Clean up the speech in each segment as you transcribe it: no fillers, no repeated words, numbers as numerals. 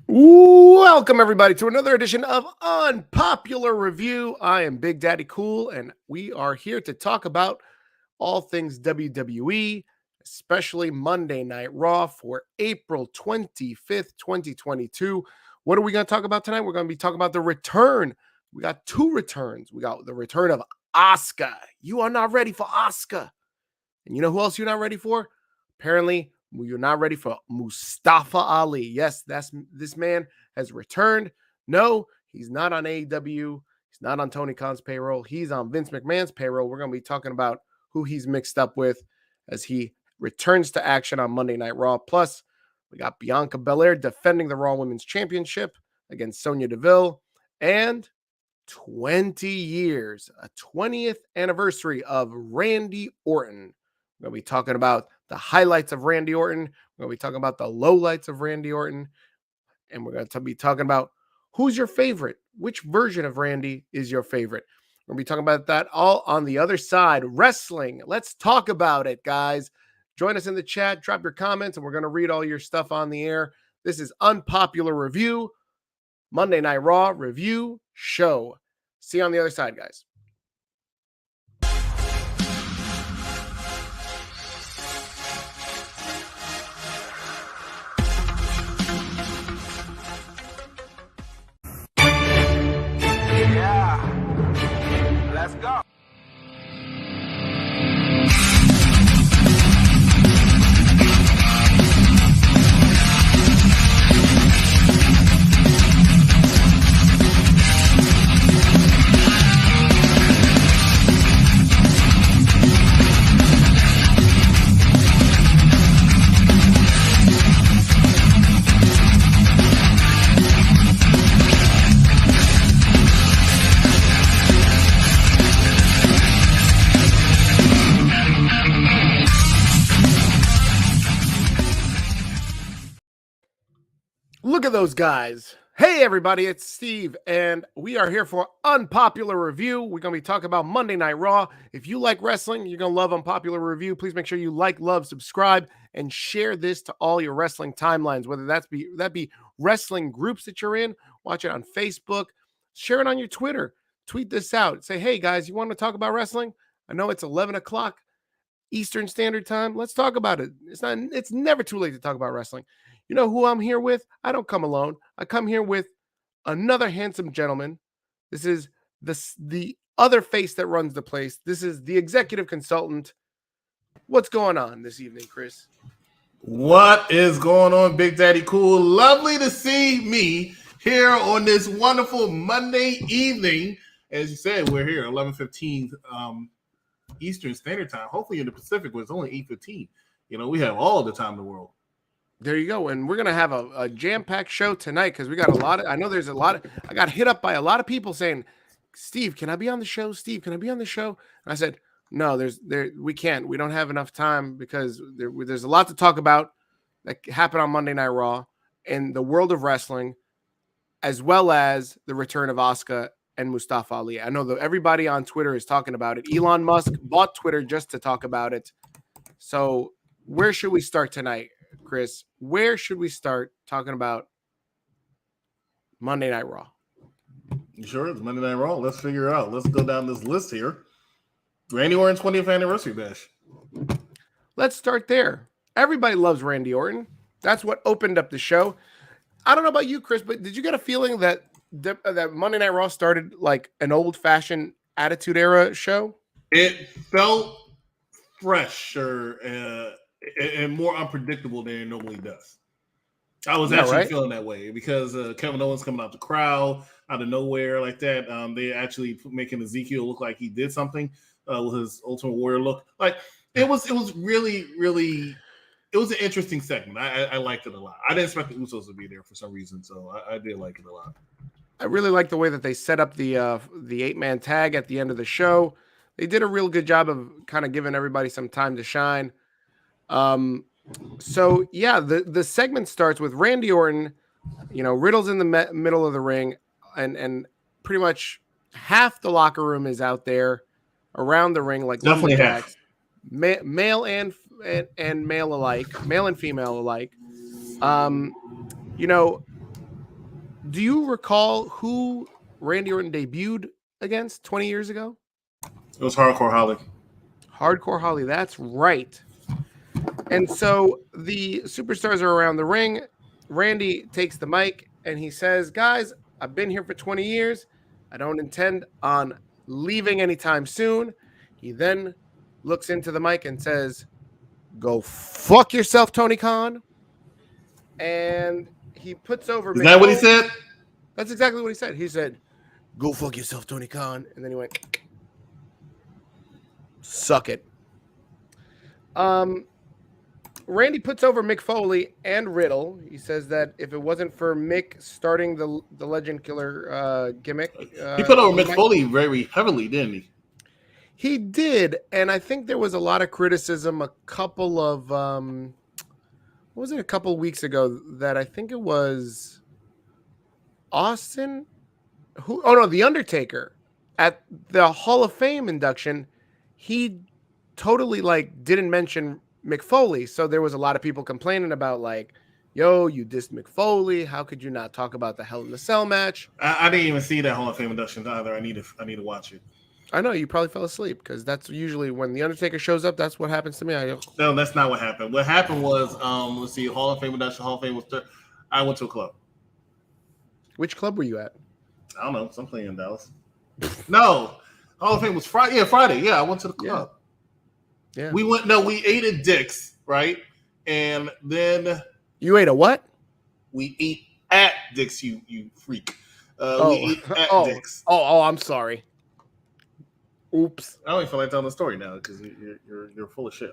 Welcome, everybody, to another edition of Unpopular Review. I am Big Daddy Cool, and we are here to talk about all things WWE, especially Monday Night Raw for April 25th, 2022. What are we going to talk about tonight? We're going to be talking about the return. We got two returns. We got the return of Asuka. You are not ready for Asuka. And you know who else you're not ready for? Apparently, you're not ready for Mustafa Ali. Yes, this man has returned. No, he's not on AEW. He's not on Tony Khan's payroll. He's on Vince McMahon's payroll. We're going to be talking about who he's mixed up with as he returns to action on Monday Night Raw. Plus, we got Bianca Belair defending the Raw Women's Championship against Sonya Deville. And 20 years, a 20th anniversary of Randy Orton. We're going to be talking about the highlights of Randy Orton. We're going to be talking about the lowlights of Randy Orton. And we're going to be talking about who's your favorite. Which version of Randy is your favorite? We're going to be talking about that all on the other side. Wrestling. Let's talk about it, guys. Join us in the chat. Drop your comments, and we're going to read all your stuff on the air. This is Unpopular Review, Monday Night Raw Review Show. See you on the other side, guys. Let's go. Look at those guys. Hey, everybody, it's Steve, and we are here for Unpopular Review. We're going to be talking about Monday Night Raw. If you like wrestling, you're going to love Unpopular Review. Please make sure you like, love, subscribe, and share this to all your wrestling timelines, whether that be wrestling groups that you're in, watch it on Facebook, share it on your Twitter, tweet this out. Say, hey, guys, you want to talk about wrestling? I know it's 11 o'clock Eastern Standard Time. Let's talk about it. It's never too late to talk about wrestling. You know who I'm here with? I don't come alone. I come here with another handsome gentleman. This is the other face that runs the place. This is the executive consultant. What's going on this evening, Chris? What is going on, Big Daddy Cool? Lovely to see me here on this wonderful Monday evening. As you said, we're here 11:15 Eastern Standard Time. Hopefully in the Pacific, where it's only 8:15. You know, we have all the time in the world. There you go. And we're going to have a jam-packed show tonight because we got a lot of, I know there's a lot of, I got hit up by a lot of people saying, Steve, can I be on the show? Steve, can I be on the show? And I said, no, we can't. We don't have enough time because there's a lot to talk about that happened on Monday Night Raw in the world of wrestling, as well as the return of Asuka and Mustafa Ali. I know that everybody on Twitter is talking about it. Elon Musk bought Twitter just to talk about it. So where should we start tonight, Chris? Where should we start talking about Monday Night Raw? You sure? It's Monday Night Raw. Let's figure it out. Let's go down this list here. Randy Orton 20th anniversary bash. Let's start there. Everybody loves Randy Orton. That's what opened up the show. I don't know about you, Chris, but did you get a feeling that that Monday Night Raw started like an old-fashioned Attitude Era show? It felt fresher and more unpredictable than it normally does. I was actually feeling that way because Kevin Owens coming out the crowd out of nowhere like that. They actually making Ezekiel look like he did something with his Ultimate Warrior look. Like it was really, really. It was an interesting segment. I liked it a lot. I didn't expect the Usos to be there for some reason, so I did like it a lot. I really like the way that they set up the 8-man tag at the end of the show. They did a real good job of kind of giving everybody some time to shine. So yeah, the segment starts with Randy Orton. You know, Riddle's in the middle of the ring, and pretty much half the locker room is out there around the ring, like definitely half, male and male alike, male and female alike. You know, Do you recall who Randy Orton debuted against 20 years ago? It was Hardcore Holly. Hardcore Holly, that's right. And so the superstars are around the ring. Randy takes the mic and he says, guys, I've been here for 20 years. I don't intend on leaving anytime soon. He then looks into the mic and says, go fuck yourself, Tony Khan. And he puts over. Is that what he said? That's exactly what he said. He said, go fuck yourself, Tony Khan. And then he went, suck it. Randy puts over Mick Foley and Riddle. He says that if it wasn't for Mick starting the Legend Killer gimmick, he put over Mick Foley very heavily, didn't he? He did, and I think there was a lot of criticism. A couple of what was it? A couple weeks ago that I think it was Austin. The Undertaker at the Hall of Fame induction. He totally didn't mention Mick Foley, so there was a lot of people complaining about yo, you dissed Mick Foley. How could you not talk about the Hell in a Cell match? I didn't even see that Hall of Fame induction either. I need to watch it. I know you probably fell asleep because that's usually when the Undertaker shows up. That's what happens to me. No, that's not what happened. What happened was, let's see, Hall of Fame induction. Hall of Fame was. I went to a club. Which club were you at? I don't know. Something in Dallas. No, Hall of Fame was Friday. Yeah, Friday. Yeah, I went to the club. Yeah. We went. No, we ate at Dick's, right? And then you ate a what? We ate at Dick's. You freak. We ate at Dick's. Oh, I'm sorry. Oops. I don't even feel like telling the story now because you're full of shit.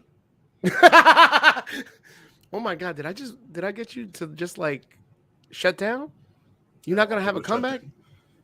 Oh my god! Did I get you to just shut down? You're not gonna have a comeback?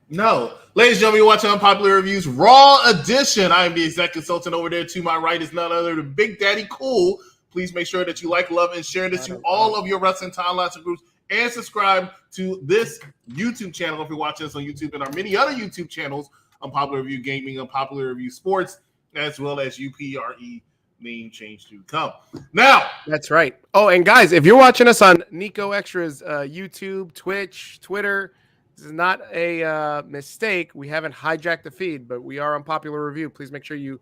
No. Ladies and gentlemen, you're watching Unpopular Reviews Raw Edition. I am the exec consultant over there. To my right is none other than Big Daddy Cool. Please make sure that you like, love, and share this to all of your wrestling timelines and groups. And subscribe to this YouTube channel if you're watching us on YouTube and our many other YouTube channels. Unpopular Review Gaming, Unpopular Review Sports, as well as UPRE name change to come. Now, that's right. Oh, and guys, if you're watching us on Nico Extra's YouTube, Twitch, Twitter, this is not a mistake. We haven't hijacked the feed, but we are Unpopular Review. Please make sure you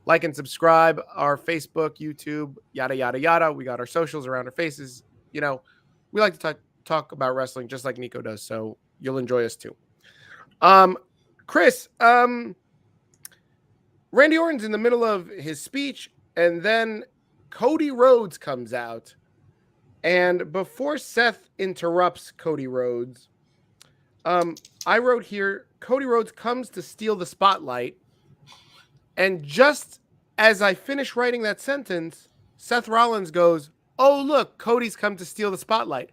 like and subscribe. Our Facebook, YouTube, yada yada yada. We got our socials around our faces. We like to talk about wrestling just like Nico does, so you'll enjoy us too. Chris, Randy Orton's in the middle of his speech, and then Cody Rhodes comes out. And before Seth interrupts Cody Rhodes, I wrote here, Cody Rhodes comes to steal the spotlight. And just as I finish writing that sentence, Seth Rollins goes, oh, look, Cody's come to steal the spotlight.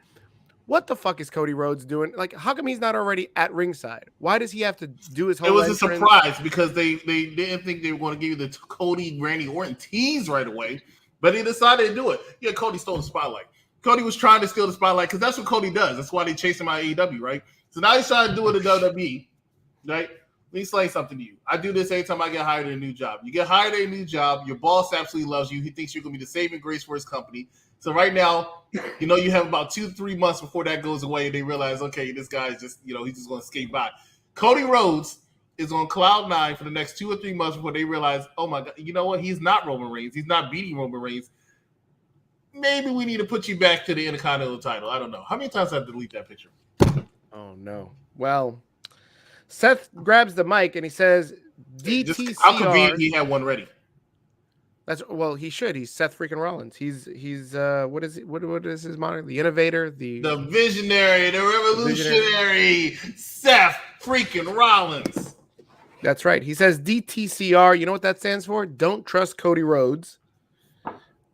What the fuck is Cody Rhodes doing? How come he's not already at ringside? Why does he have to do his whole It was entrance? a surprise because they didn't think they were going to give you the Cody Randy Orton tease right away, but he decided to do it. Yeah, Cody stole the spotlight. Cody was trying to steal the spotlight because that's what Cody does. That's why they chase him out of AEW, right? So now he's trying to do it at WWE, right? Let me explain something to you. I do this anytime I get hired at a new job. You get hired at a new job, your boss absolutely loves you. He thinks you're going to be the saving grace for his company. So right now, you have about 2-3 months before that goes away, and they realize, okay, this guy's just, he's just going to skate by. Cody Rhodes is on cloud 9 for the next 2 or 3 months before they realize, oh my God, you know what? He's not Roman Reigns. He's not beating Roman Reigns. Maybe we need to put you back to the Intercontinental title. I don't know. How many times did I delete that picture? Oh, no. Well, Seth grabs the mic and he says, DTCR. How convenient he had one ready. He should. He's Seth freaking Rollins. He's what is it? What is his moniker? The innovator, the visionary, the revolutionary, Seth freaking Rollins. That's right. He says DTCR. You know what that stands for? Don't trust Cody Rhodes.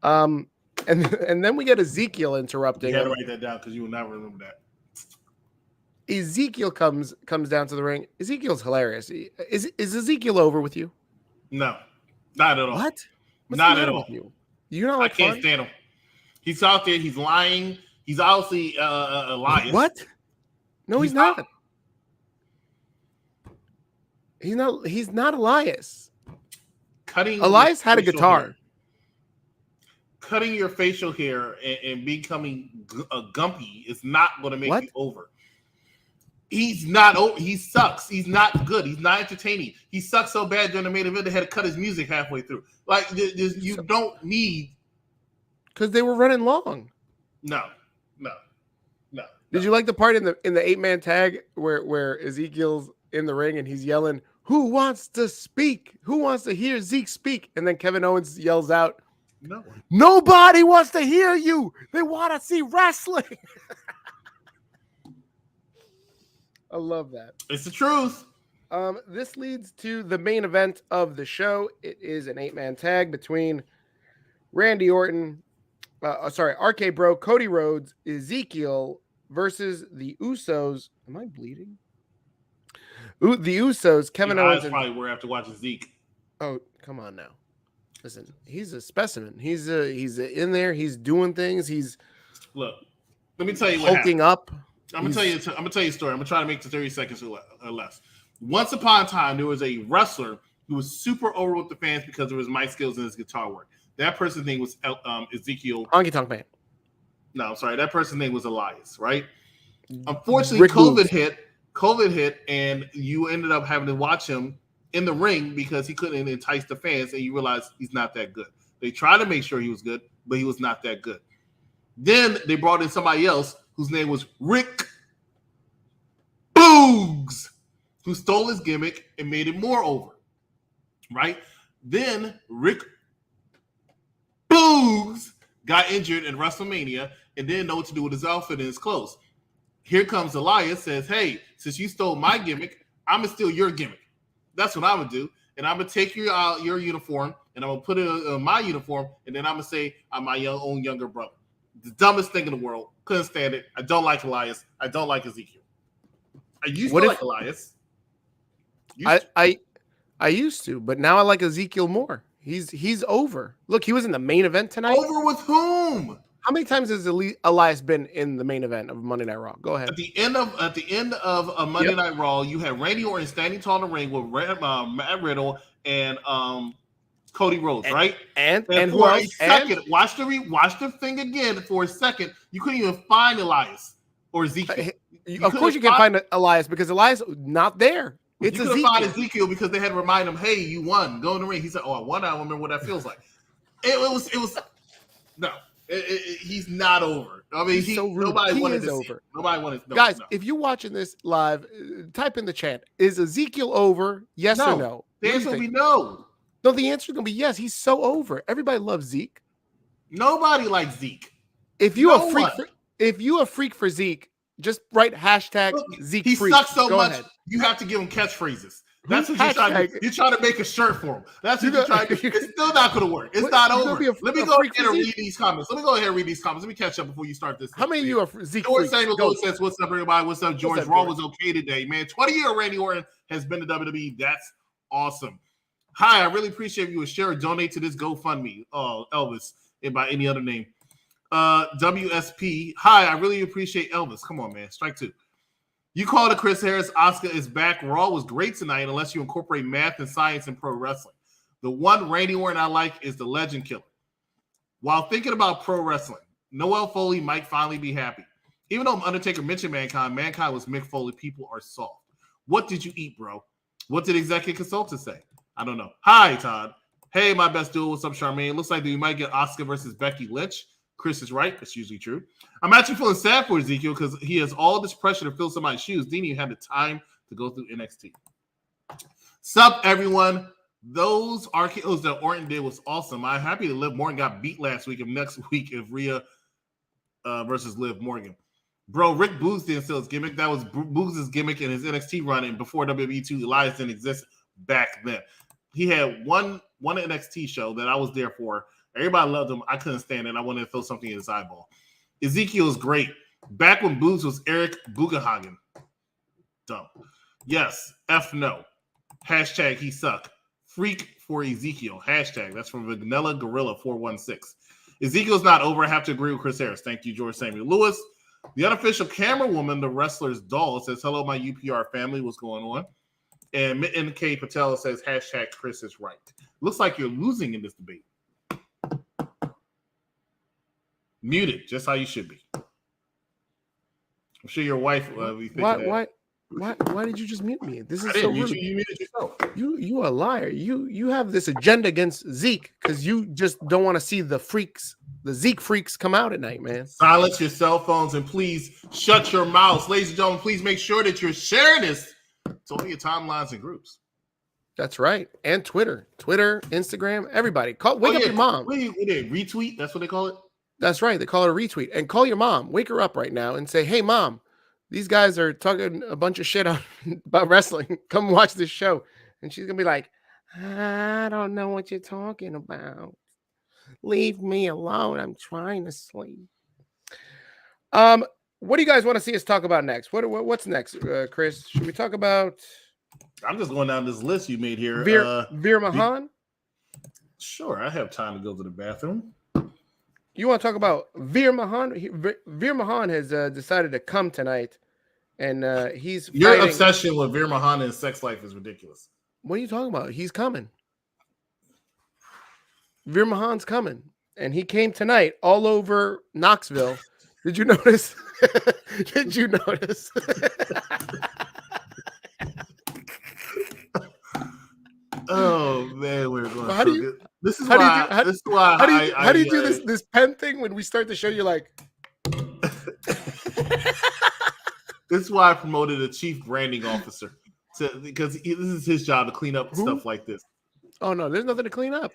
And then we get Ezekiel interrupting. You got to write that down because you will not remember that. Ezekiel comes down to the ring. Ezekiel's hilarious. Is Ezekiel over with you? No, not at all. What? What's not at all. You know, I can't stand him. He's out there. He's lying. He's obviously Elias. What? No, he's not. He's not Elias. Elias had a guitar. Hair. Cutting your facial hair and becoming a gumpy is not going to make you over. He's not. He sucks. He's not good. He's not entertaining. He sucks so bad during the main event they had to cut his music halfway through. Like you don't need because they were running long. No. Did you like the part in the 8-man tag where Ezekiel's in the ring and he's yelling, "Who wants to speak? Who wants to hear Zeke speak?" And then Kevin Owens yells out, "No one. Nobody wants to hear you. They want to see wrestling." I love that. It's the truth. This leads to the main event of the show. It is an 8-man tag between Randy Orton, RK Bro, Cody Rhodes, Ezekiel versus the Usos. Am I bleeding? The Usos, Kevin Owens. Probably we're after watching Zeke. Oh, come on now. Listen, he's a specimen. He's in there. He's doing things. Look. Let me tell you what hulking up. I'm gonna tell you a story. I'm gonna try to make it 30 seconds or less. Once upon a time, there was a wrestler who was super over with the fans because of his mic skills and his guitar work. That person's name was Ezekiel. Honky Tonk Man. No, I'm sorry. That person's name was Elias, right? Unfortunately, COVID hit, and you ended up having to watch him in the ring because he couldn't entice the fans, and you realize he's not that good. They tried to make sure he was good, but he was not that good. Then they brought in somebody else whose name was Rick Boogs, who stole his gimmick and made it more over, right? Then Rick Boogs got injured in WrestleMania and didn't know what to do with his outfit and his clothes. Here comes Elias, says, hey, since you stole my gimmick, I'm going to steal your gimmick. That's what I'm going to do. And I'm going to take your uniform and I'm going to put it on my uniform, and then I'm going to say I'm my own younger brother. The dumbest thing in the world. Couldn't stand it. I don't like Elias. I don't like Ezekiel. I used to like Elias. I used to, but now I like Ezekiel more. He's over. Look, he was in the main event tonight. Over with whom? How many times has Elias been in the main event of Monday Night Raw? Go ahead. At the end of Monday Night Raw, you had Randy Orton standing tall in the ring with Matt Riddle and Cody Rhodes, right? And who else? Second, watch the thing again for a second. You couldn't even find Elias or Ezekiel. Of course you can't find Elias because Elias not there. It's you couldn't find Ezekiel because they had to remind him, hey, you won. Go in the ring. He said, oh, I won. I don't remember what that feels like. It was no. He's not over. I mean, nobody wanted to see it. Nobody wanted to. Guys, if you're watching this live, type in the chat. Is Ezekiel over? Yes or no? The answer will be no. No, the answer is going to be yes. He's so over. Everybody loves Zeke. Nobody likes Zeke. If you a freak for Zeke, just write hashtag Zeke he freak. He sucks so Go much, ahead. You have to give him catchphrases. That's what you're trying to do. You're trying to make a shirt for him. That's what you're trying to do. It's still not going to work. It's not over. Let me go ahead and read these comments. Let me catch up before you start this. How many of you are Zeke George Samuel says, what's up, everybody? What's up, George? Raw was okay today, man. 20-year Randy Orton has been to WWE. That's awesome. Hi, I really appreciate you would share or donate to this GoFundMe. Oh, Elvis, and by any other name. WSP. Hi, I really appreciate Elvis. Come on, man. Strike two. You called it Chris Harris. Asuka is back. Raw was great tonight unless you incorporate math and science in pro wrestling. The one Randy Orton I like is the Legend Killer. While thinking about pro wrestling, Noel Foley might finally be happy. Even though Undertaker mentioned Mankind was Mick Foley. People are soft. What did you eat, bro? What did executive consultant say? I don't know. Hi, Todd. Hey, my best dude. What's up, Charmaine? Looks like we might get Asuka versus Becky Lynch. Chris is right. That's usually true. I'm actually feeling sad for Ezekiel because he has all this pressure to fill somebody's shoes. Didn't even have the time to go through NXT. Sup, everyone. Those RKOs that Orton did was awesome. I'm happy that Liv Morgan got beat last week and next week if Rhea versus Liv Morgan. Bro, Rick Boogs didn't steal his gimmick. That was Boogs' gimmick in his NXT run, and before WWE 2, Elias didn't exist back then. He had one NXT show that I was there for. Everybody loved him. I couldn't stand it. I wanted to throw something in his eyeball. Ezekiel is great. Back when Boogs was Eric Bugenhagen. Dumb. Yes. F no. Hashtag he suck. Freak for Ezekiel. Hashtag. That's from Vanilla Gorilla 416. Ezekiel's not over. I have to agree with Chris Harris. Thank you, George Samuel Lewis. The unofficial camera woman, the wrestler's doll, says, hello, my UPR family. What's going on? And NK Patel says, hashtag Chris is right. Looks like you're losing in this debate. Muted, just how you should be. I'm sure your wife will be thinking why Why did you just mute me? This is I so didn't mute rude. you. You muted yourself. You a liar. You have this agenda against Zeke because you just don't want to see the Zeke freaks come out at night, man. Silence your cell phones and please shut your mouths. Ladies and gentlemen, please make sure that you're sharing this to all your timelines and groups. That's right. And Twitter, Instagram, everybody. Wake up your mom. What they retweet? That's what they call it? That's right. They call it a retweet. And call your mom. Wake her up right now and say, hey, Mom, these guys are talking a bunch of shit about wrestling. Come watch this show. And she's going to be like, I don't know what you're talking about. Leave me alone. I'm trying to sleep. What do you guys want to see us talk about next? What's next, Chris? Should we talk about... I'm just going down this list you made here. Veer Mahan? Sure, I have time to go to the bathroom. You want to talk about Veer Mahan? Veer Mahan has decided to come tonight, and he's Your fighting. obsession with Veer Mahan and sex life is ridiculous. What are you talking about? He's coming. Veer Mahan's coming, and he came tonight all over Knoxville. Did you notice? Did you notice? Oh man, we're going. How do you? This is why. How do you do this pen thing when we start the show? You're like. This is why I promoted a chief branding officer because this is his job to clean up stuff like this. Oh no, there's nothing to clean up.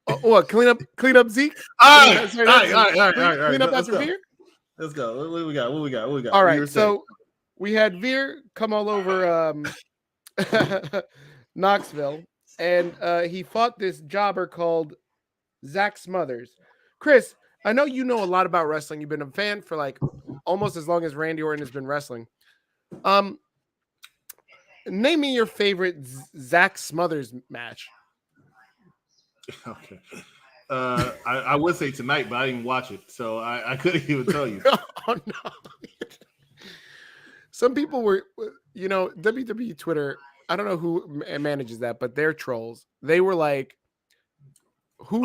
Oh, what? Clean up Zeke? All right. Clean up after Veer? Let's go. What we got? All right. So we had Veer come all over Knoxville, and he fought this jobber called Zach Smothers. Chris, I know you know a lot about wrestling. You've been a fan for like almost as long as Randy Orton has been wrestling. Name me your favorite Zach Smothers match. Okay. I would say tonight, but I didn't watch it, so I couldn't even tell you. Oh no. Some people were, WWE Twitter, I don't know who manages that, but they're trolls. They were like, who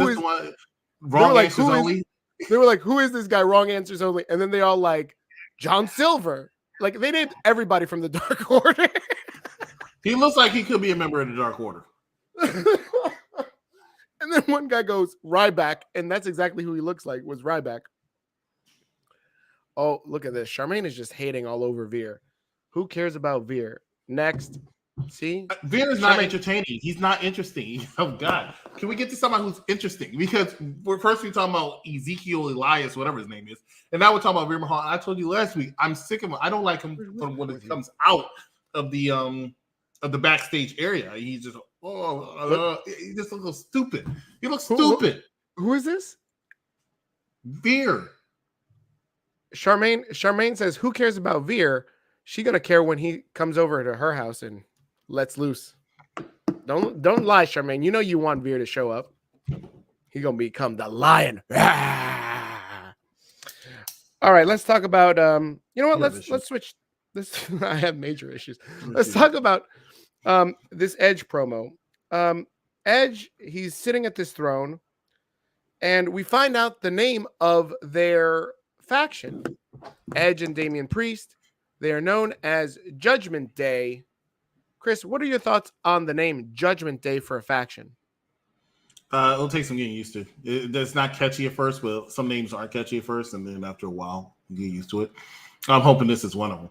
is the one? Wrong answers only? They were like, who is this guy? Wrong answers only. And then they all like, John Silver. Like, they named everybody from the Dark Order. He looks like he could be a member of the Dark Order. And then one guy goes, Ryback, and that's exactly who he looks like, was Ryback. Oh, look at this. Charmaine is just hating all over Veer. Who cares about Veer? Next. See? Veer is not entertaining. He's not interesting. Oh, God. Can we get to somebody who's interesting? Because we're talking about Ezekiel, Elias, whatever his name is. And now we're talking about Veer Mahan. I told you last week, I'm sick of him. I don't like him from when it comes out of the backstage area. He's just he just looks stupid. He looks stupid. Who is this? Veer. Charmaine says, who cares about Veer? She gonna care when he comes over to her house and lets loose. Don't lie, Charmaine. You know you want Veer to show up. He gonna become the lion. All right, let's talk about you know what? Let's switch this. I have major issues. Let's talk about this Edge promo. Edge, he's sitting at this throne, and we find out the name of their faction. Edge and Damian Priest. They are known as Judgment Day. Chris, what are your thoughts on the name Judgment Day for a faction? It'll take some getting used to. It's not catchy at first, but some names aren't catchy at first, and then after a while, you get used to it. I'm hoping this is one of them.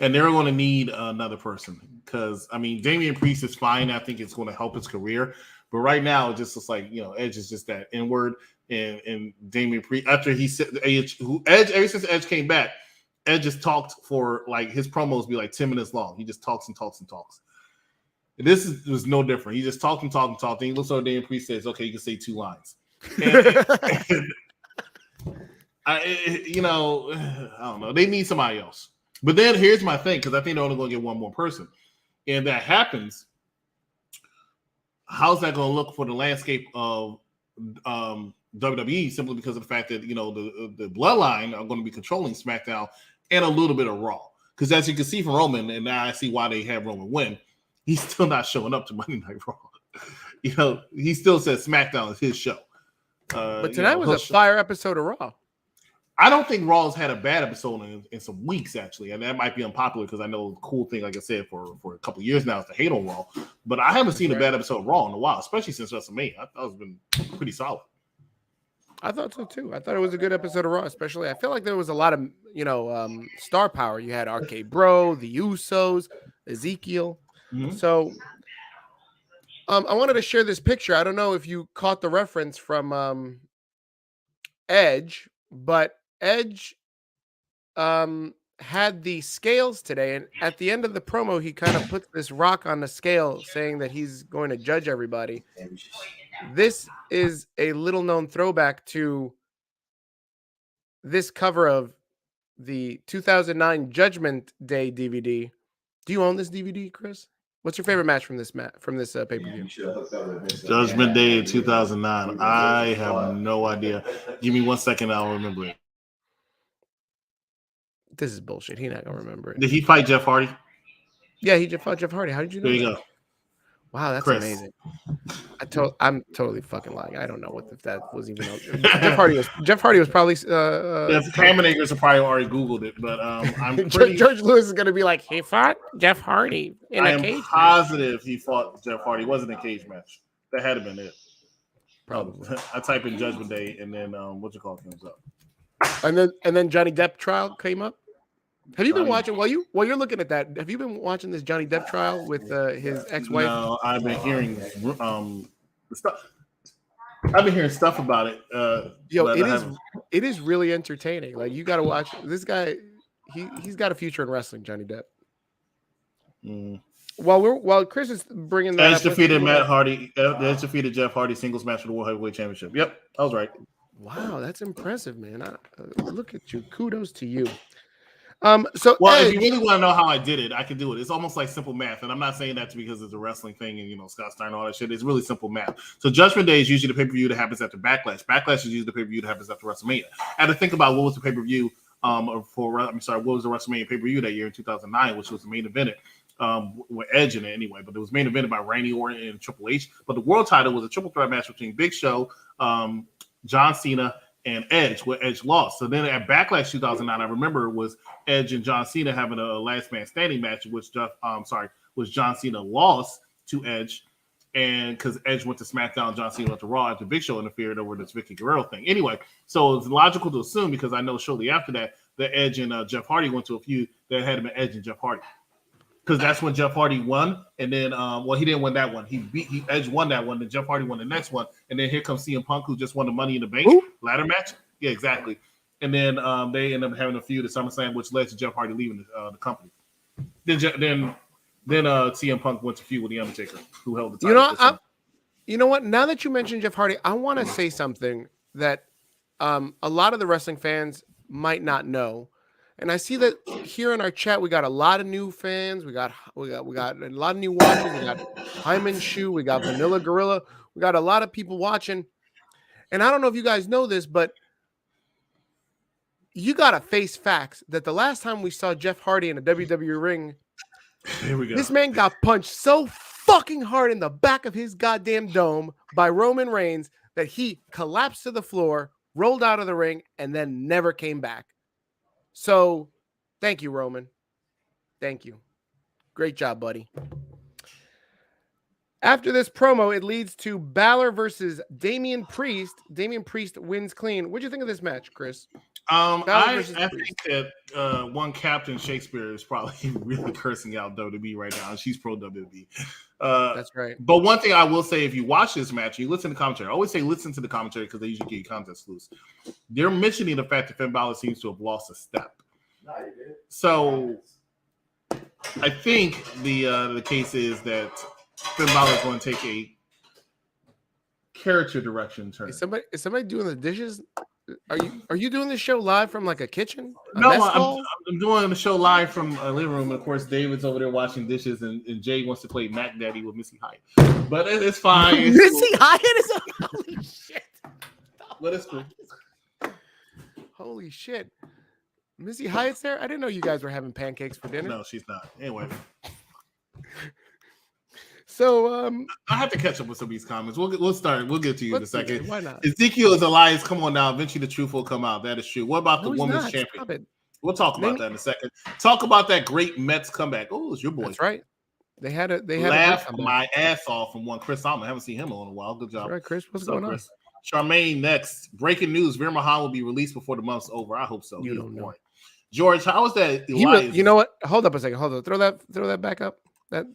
And they're going to need another person because, I mean, Damian Priest is fine. I think it's going to help his career. But right now, it just looks like, Edge is just that inward. And Damian Priest, after he said Edge, ever since Edge came back, Edge just talked for, like, his promos be like 10 minutes long. He just talks and talks and talks. This was no different. He just talked and talked and talked. And he looks over Damian Priest, says, okay, you can say 2 lines. And I don't know. They need somebody else. But then here's my thing, because I think they're only going to get one more person. And that happens, how's that going to look for the landscape of WWE, simply because of the fact that, the Bloodline are going to be controlling SmackDown and a little bit of Raw. Because as you can see from Roman, and now I see why they have Roman win, he's still not showing up to Monday Night Raw. He still says SmackDown is his show. But tonight was a fire episode of Raw. I don't think Raw's had a bad episode in some weeks, actually. And that might be unpopular because I know the cool thing, like I said, for a couple of years now is to hate on Raw. But I haven't seen a bad episode of Raw in a while, especially since WrestleMania. I thought it's been pretty solid. I thought so too. I thought it was a good episode of Raw, especially. I feel like there was a lot of, star power. You had RK Bro, the Usos, Ezekiel. Mm-hmm. So I wanted to share this picture. I don't know if you caught the reference from Edge, but Edge had the scales today, and at the end of the promo, he kind of puts this rock on the scale, saying that he's going to judge everybody. This is a little known throwback to this cover of the 2009 Judgment Day DVD. Do you own this DVD, Chris? What's your favorite match from this pay-per-view? Judgment Day in 2009. I have no idea. Give me 1 second, I'll remember it. This is bullshit. He's not gonna remember it. Did he fight Jeff Hardy? Yeah, he fought Jeff Hardy. How did you know? There you go. Wow, that's Chris. amazing. I'm totally fucking lying. I don't know if that was even Jeff Hardy was probably Hammonakers have probably already Googled it, but I'm pretty George Lewis is gonna be like, he fought Jeff Hardy in a cage. I'm positive he fought Jeff Hardy. It wasn't a cage match. That had to been it. Probably. I type in Judgment Day and then comes up. And then Johnny Depp trial came up. Have you been watching while you're looking at that? Have you been watching this Johnny Depp trial with his ex-wife? No, I've been hearing stuff. I've been hearing stuff about it. It is really entertaining. Like, you got to watch this guy. He's got a future in wrestling, Johnny Depp. Mm. While Chris is bringing that Edge defeated Matt Hardy. Edge defeated Jeff Hardy singles match for the World Heavyweight Championship. Yep, I was right. Wow, that's impressive, man. Look at you. Kudos to you. Edge, if you really want to know how I did it, I can do it. It's almost like simple math, and I'm not saying that because it's a wrestling thing and Scott Steiner and all that shit. It's really simple math. So Judgment Day is usually the pay-per-view that happens after Backlash. Backlash is usually the pay-per-view that happens after WrestleMania. I had to think about what was the pay-per-view what was the WrestleMania pay-per-view that year in 2009, which was the main event with Edge in it anyway, but it was main evented by Randy Orton and Triple H. But the world title was a triple threat match between Big Show, John Cena, and Edge, where Edge lost. So then at Backlash 2009, I remember it was Edge and John Cena having a last man standing match, which John Cena lost to Edge, and because Edge went to SmackDown, John Cena went to Raw after Big Show interfered over this Vicky Guerrero thing. Anyway, so it's logical to assume, because I know shortly after that Edge and Jeff Hardy went to a feud that had been Edge and Jeff Hardy. Because that's when Jeff Hardy won, and then he didn't win that one. Edge won that one, then Jeff Hardy won the next one, and then here comes CM Punk, who just won the Money in the Bank ladder match. Yeah, exactly. And then they end up having a feud at SummerSlam, which led to Jeff Hardy leaving the company. Then CM Punk went to feud with the Undertaker, who held the title. You know what? Now that you mentioned Jeff Hardy, I want to say something that a lot of the wrestling fans might not know. And I see that here in our chat, we got a lot of new fans. We got a lot of new watchers. We got Hyman Shu. We got Vanilla Gorilla. We got a lot of people watching. And I don't know if you guys know this, but you got to face facts that the last time we saw Jeff Hardy in a WWE ring, here we go. This man got punched so fucking hard in the back of his goddamn dome by Roman Reigns that he collapsed to the floor, rolled out of the ring, and then never came back. So, thank you, Roman. Thank you. Great job, buddy. After this promo, it leads to Balor versus Damian Priest. Damian Priest wins clean. What do you think of this match, Chris? I think that one Captain Shakespeare is probably really cursing out WWE right now. She's pro WWE. That's right. But one thing I will say, if you watch this match, you listen to commentary. I always say listen to the commentary because they usually give you context clues. They're mentioning the fact that Finn Balor seems to have lost a step. So I think the case is that Finn Balor is going to take a character direction turn. Is somebody doing the dishes? Are you doing this show live from like a kitchen? No, I'm doing the show live from a living room. Of course, David's over there washing dishes, and Jay wants to play Mac Daddy with Missy Hyatt. But it's fine. Missy Hyatt is holy shit. But it's cool. Holy shit. Missy Hyatt's there? I didn't know you guys were having pancakes for dinner. No, she's not. Anyway. So I have to catch up with some of these comments. We'll start. We'll get to you in a second. Why not? Ezekiel is Elias. Come on now. Eventually, the truth will come out. That is true. What about No, the he's women's not. champion? Stop it. We'll talk about that in a second. Talk about that great Mets comeback. Oh, it's your boy. That's right. They had a Laugh my ass off from one Chris Solomon. I haven't seen him in a while. Good job. That's right, Chris. What's going on? Charmaine next. Breaking news: Veer Mahan will be released before the month's over. I hope so. You don't know. George, how is that? Elias? You know what? Hold up a second. Hold on. Throw that back up. That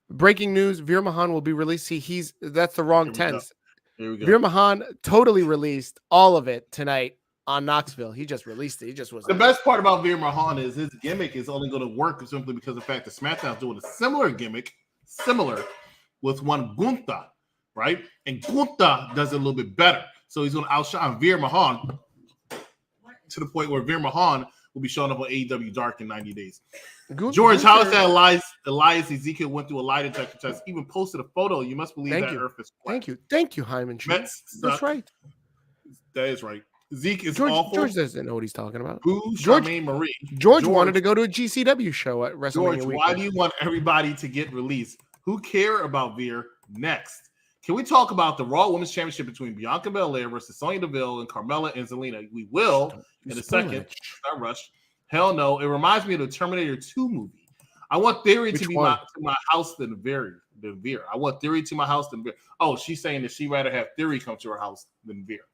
breaking news: Veer Mahan will be released. See, that's the wrong tense. Here we go. Veer Mahan totally released all of it tonight on Knoxville. He just released it. He just was. The best part about Veer Mahan is his gimmick is only going to work simply because of the fact that SmackDown's doing a similar gimmick, with one Gunther, right? And Gunther does it a little bit better. So he's going to outshine Veer Mahan to the point where Veer Mahan will be showing up on AEW Dark in 90 days. George, how is that Elias Ezekiel went through a lie detector test, even posted a photo? You must believe that Earth is flat. Thank you, Hyman. That's right. That is right. Zeke is George, awful. George doesn't know what he's talking about. Marie. George wanted to go to a GCW show at WrestleMania George, why do you want everybody to get released? Who care about Veer? Next. Can we talk about the Raw Women's Championship between Bianca Belair versus Sonya Deville and Carmella and Zelina? We will in a second. Not rush. Hell no. It reminds me of the Terminator 2 movie. I want Theory to be my house than Veer. I want Theory to my house than Veer. Oh, she's saying that she'd rather have Theory come to her house than Veer.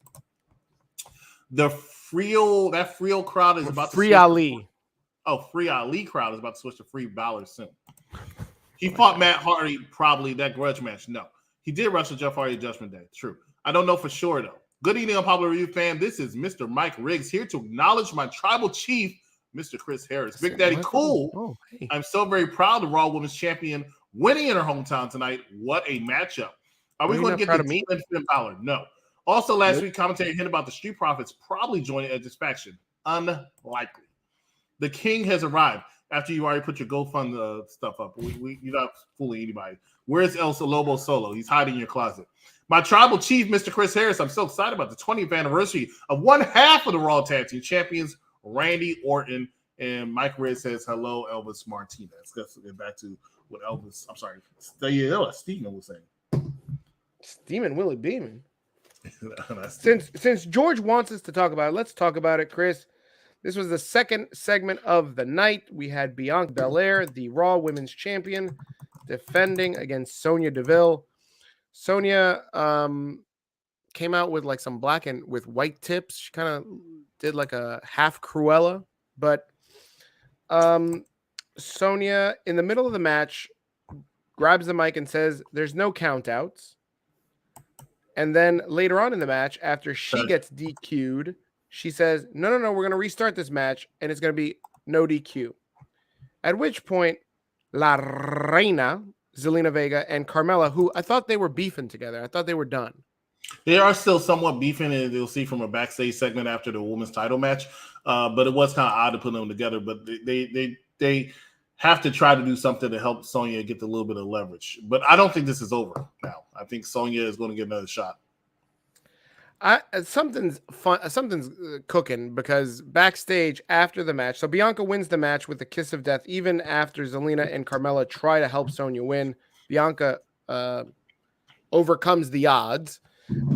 That Frio crowd is about to Free Ali. Free Ali crowd is about to switch to Free Balor soon. He fought Matt Hardy probably that grudge match. No, he did wrestle Jeff Hardy Judgment Day. True. I don't know for sure though. Good evening, Unpopular Review fan. This is Mr. Mike Riggs here to acknowledge my tribal chief, Mr. Chris Harris. Big Daddy Cool. Oh, hey. I'm so very proud of Raw Women's Champion winning in her hometown tonight. What a matchup. Are we going to get the team and Finn Balor? No. Also, last week, commentary hinted about the Street Profits probably joining Edge's faction. Unlikely. The King has arrived after you already put your GoFund stuff up. You're not fooling anybody. Where's El Lobo Solo? He's hiding in your closet. My tribal chief, Mr. Chris Harris, I'm so excited about the 20th anniversary of one half of the Raw Tag Team Champions, Randy Orton. And Mike Red says, hello, Elvis Martinez. Let's get back to what Steven was saying. Steven Willie Beeman. Since George wants us to talk about it, let's talk about it, Chris. This was the second segment of the night. We had Bianca Belair, the Raw Women's Champion, defending against Sonya Deville. Sonya came out with like some black and with white tips. She kind of did like a half Cruella, but Sonya in the middle of the match grabs the mic and says, "There's no countouts." And then later on in the match, after she gets DQ'd, she says, no, we're going to restart this match, and it's going to be no DQ. At which point, La Reina, Zelina Vega, and Carmella, who I thought they were beefing together. I thought they were done. They are still somewhat beefing, and you'll see from a backstage segment after the women's title match. But it was kind of odd to put them together. But they have to try to do something to help Sonya get a little bit of leverage. But I don't think this is over now. I think Sonya is going to get another shot. Something's cooking because backstage after the match, so Bianca wins the match with a kiss of death, even after Zelina and Carmella try to help Sonya win. Bianca overcomes the odds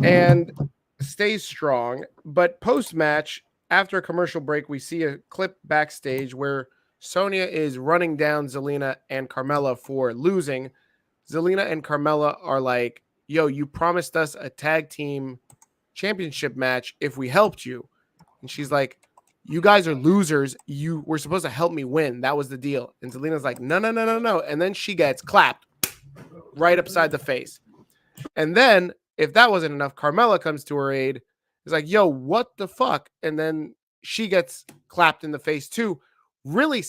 and stays strong. But post-match, after a commercial break, we see a clip backstage where Sonya is running down Zelina and Carmella for losing. Zelina and Carmella are like, yo, you promised us a tag team championship match if we helped you. And she's like, you guys are losers. You were supposed to help me win. That was the deal. And Zelina's like, no. And then she gets clapped right upside the face. And then, if that wasn't enough, Carmella comes to her aid. It's like, yo, what the fuck? And then she gets clapped in the face too. Really,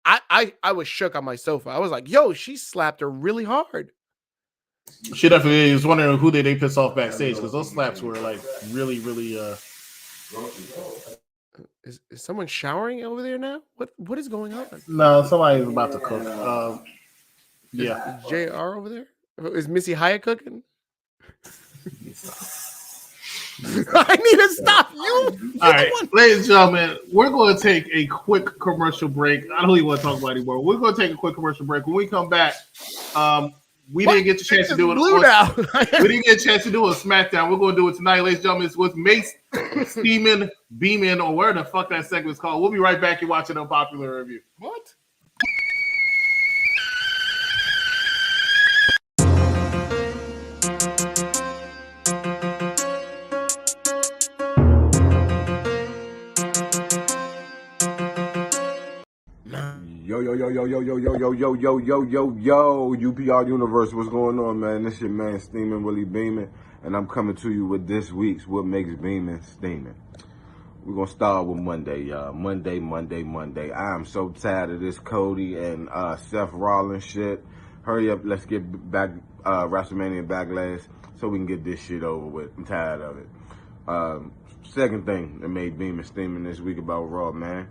I was shook on my sofa. I was like, yo, she slapped her really hard. She definitely was wondering who did they piss off backstage because those slaps were like really. Is someone showering over there now? What is going on? No, somebody's about to cook. Yeah. Is JR over there? Is Missy Hyatt cooking? I need to stop you. All right, ladies and gentlemen, we're going to take a quick commercial break. I don't even want to talk about it anymore. We're going to take a quick commercial break. When we come back, we didn't get the chance to do it. We didn't get a chance to do it on SmackDown. We're going to do it tonight, ladies and gentlemen. It's with Mace, Steeman, Beeman, or where the fuck that segment's called. We'll be right back. You're watching Unpopular Review. What? Yo, UPR Universe, what's going on, man? This your man, Steeman Willie Beeman, and I'm coming to you with this week's What Makes Beeman Steeman. We're going to start with Monday, y'all. Monday. I am so tired of this Cody and Seth Rollins shit. Hurry up, let's get back WrestleMania Backlash so we can get this shit over with. I'm tired of it. Second thing that made Beeman Steeman this week about Raw, man.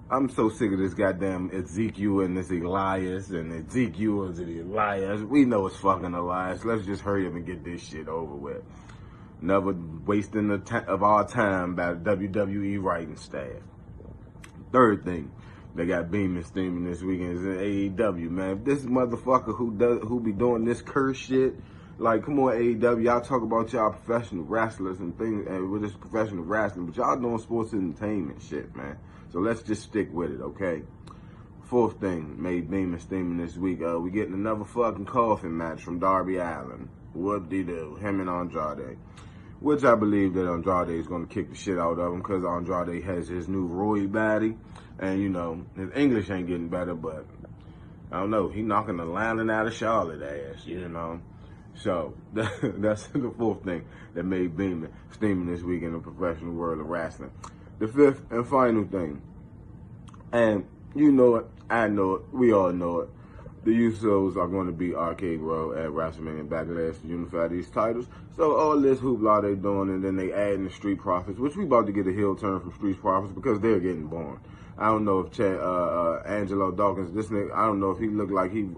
I'm so sick of this goddamn Ezekiel and this Elias and Ezekiel and Elias. We know it's fucking Elias. Let's just hurry up and get this shit over with. Never wasting of our time by the WWE writing staff. Third thing they got Beeman Steaming this weekend is in AEW, man. This motherfucker who be doing this curse shit, like, come on, AEW, y'all talk about y'all professional wrestlers and things, and with this professional wrestling, but y'all doing sports entertainment shit, man. So let's just stick with it, okay? Fourth thing made Beeman Steaming this week. We getting another fucking coffin match from Darby Allin. Whoop-de-doo, him and Andrade. Which I believe that Andrade is going to kick the shit out of him because Andrade has his new Roy baddie. And, you know, his English ain't getting better, but I don't know. He knocking the lining out of Charlotte ass, you know. So that's the fourth thing that made Beeman Steaming this week in the professional world of wrestling. The fifth and final thing, and you know it, I know it, we all know it, the Usos are going to be Arcade Road at WrestleMania Backlash to unify these titles. So all this hoopla they doing, and then they adding the Street Profits, which we about to get a heel turn from Street Profits because they're getting born. I don't know if Angelo Dawkins, this nigga, I don't know if he looked like he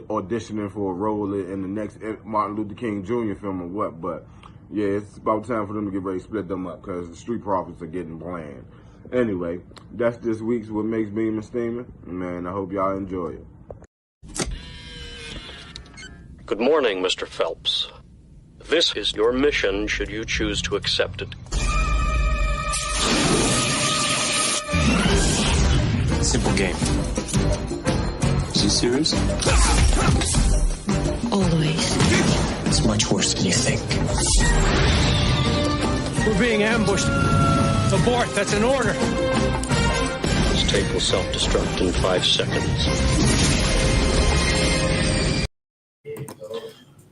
auditioning for a role in the next Martin Luther King Jr. film or what, but yeah, it's about time for them to get ready to split them up because the Street Profits are getting bland. Anyway, that's this week's What Makes Beeman Steaming. Man, I hope y'all enjoy it. Good morning, Mr. Phelps. This is your mission should you choose to accept it. Simple game. Is he serious? Always. It's much worse than you think. We're being ambushed. Abort, that's an order. This tape will self-destruct in 5 seconds.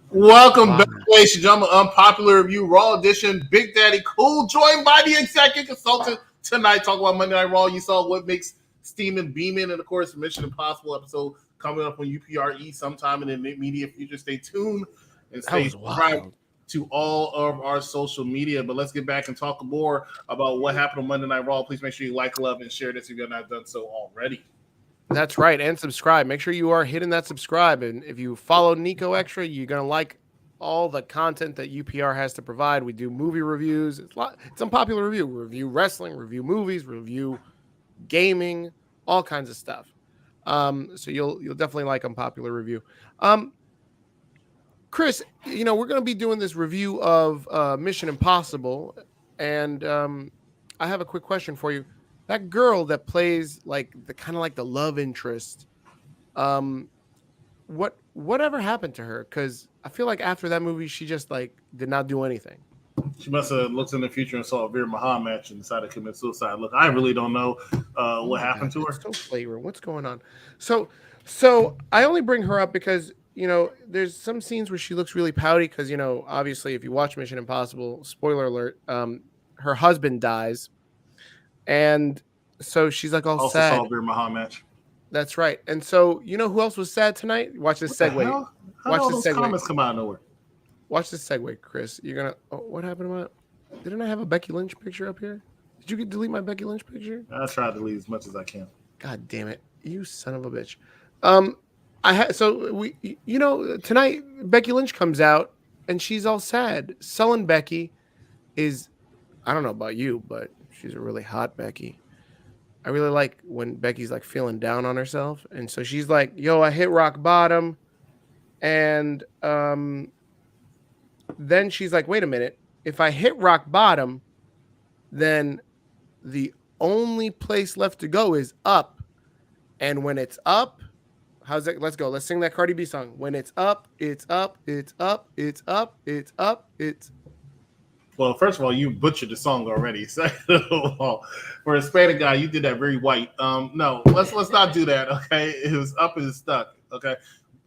Welcome back, ladies and gentlemen. Unpopular Review Raw Edition. Big Daddy Cool joined by the executive consultant tonight. Talk about Monday Night Raw. You saw What Makes Steaming Beeman, and of course, Mission Impossible episode coming up on UPRE sometime in the immediate future. Stay tuned and stay subscribed to all of our social media. But let's get back and talk more about what happened on Monday Night Raw. Please make sure you like, love, and share this if you've not done so already. That's right, and subscribe. Make sure you are hitting that subscribe, and if you follow Nico Extra, you're gonna like all the content that UPR has to provide. We do movie reviews. It's Unpopular Review. We review wrestling, review movies, review gaming, all kinds of stuff. So you'll definitely like Unpopular Review. Chris, you know, we're going to be doing this review of Mission Impossible, and I have a quick question for you. That girl that plays like the kind of like the love interest, whatever happened to her? Because I feel like after that movie, she just like did not do anything. She must have looked in the future and saw a Veer Maha match and decided to commit suicide. Look, I really don't know what happened to her. So flagrant. What's going on? So I only bring her up because, you know, there's some scenes where she looks really pouty because, you know, obviously if you watch Mission Impossible, spoiler alert, her husband dies. And so she's like all also sad. Also saw a Veer Maha match. That's right. And so, you know who else was sad tonight? Watch this segue. How all those comments come out of nowhere? Watch this segue, Chris. You're going to... Oh, what happened to my... Didn't I have a Becky Lynch picture up here? Did you delete my Becky Lynch picture? I try to delete as much as I can. God damn it. You son of a bitch. So, you know, tonight, Becky Lynch comes out and she's all sad. Sullen Becky is, I don't know about you, but she's a really hot Becky. I really like when Becky's like feeling down on herself. And so she's like, yo, I hit rock bottom. And then she's like, wait a minute. If I hit rock bottom, then the only place left to go is up. And when it's up, how's that? Let's go. Let's sing that Cardi B song. When it's up, it's up, it's up, it's up, it's up, it's. Well, first of all, you butchered the song already. Second of all, for a Hispanic guy, you did that very white. No, let's not do that. Okay, it was up and stuck. Okay,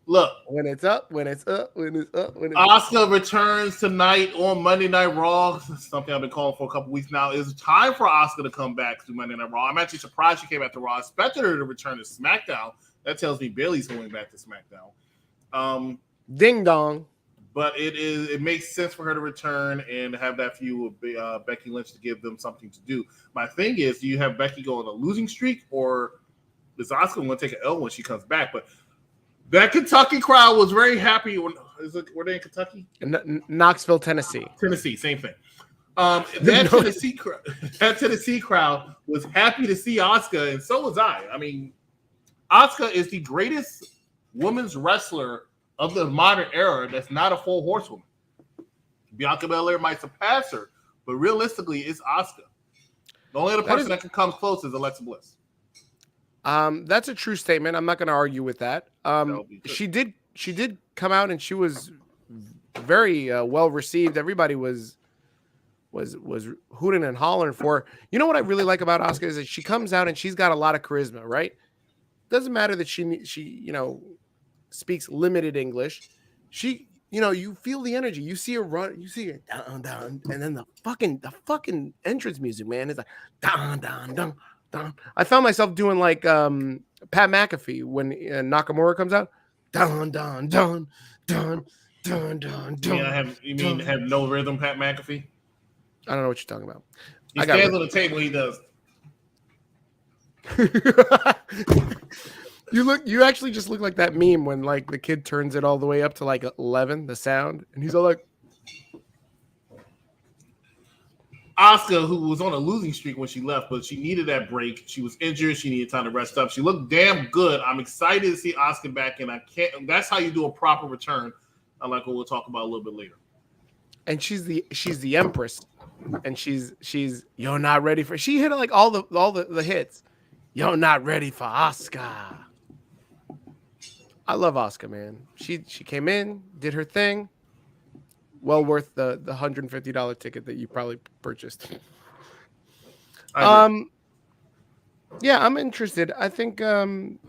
look. When it's up, when it's up, when it's up, when it's up. Asuka returns tonight on Monday Night Raw. Something I've been calling for a couple weeks now. It's time for Asuka to come back to Monday Night Raw. I'm actually surprised she came back to Raw. I expected her to return to SmackDown. That tells me Bayley's going back to SmackDown. Ding dong. But it makes sense for her to return and have that feud with Becky Lynch to give them something to do. My thing is, do you have Becky go on a losing streak, or is Asuka going to take an L when she comes back? But that Kentucky crowd was very happy. Were they in Kentucky? Knoxville, Tennessee. Tennessee, same thing. That Tennessee crowd was happy to see Asuka, and so was I. I mean, Asuka is the greatest women's wrestler of the modern era that's not a full horsewoman. Bianca Belair might surpass her, but realistically, it's Asuka. The only other person that can come close is Alexa Bliss. That's a true statement. I'm not going to argue with that. She did come out and she was very well received. Everybody was hooting and hollering for her. You know what I really like about Asuka is that she comes out and she's got a lot of charisma, right? Doesn't matter that she speaks limited English. She, you feel the energy. You see her run. You see her down, down, and then the fucking entrance music, man, is like down, down, down, down. I found myself doing like Pat McAfee when Nakamura comes out. Down, down, down, down, down, down, down. You mean have no rhythm, Pat McAfee? I don't know what you're talking about. He stands on the table. He does. You actually just look like that meme when like the kid turns it all the way up to like 11, the sound, and he's all like, Asuka, who was on a losing streak when she left, but she needed that break. She was injured. She needed time to rest up. She looked damn good. I'm excited to see Asuka back, and that's how you do a proper return, unlike what we'll talk about a little bit later. And she's the Empress, and she's you're not ready for. She hit like all the hits. You're not ready for Asuka. I love Asuka, man. She came in, did her thing. Well worth the $150 ticket that you probably purchased. Yeah, I'm interested. I think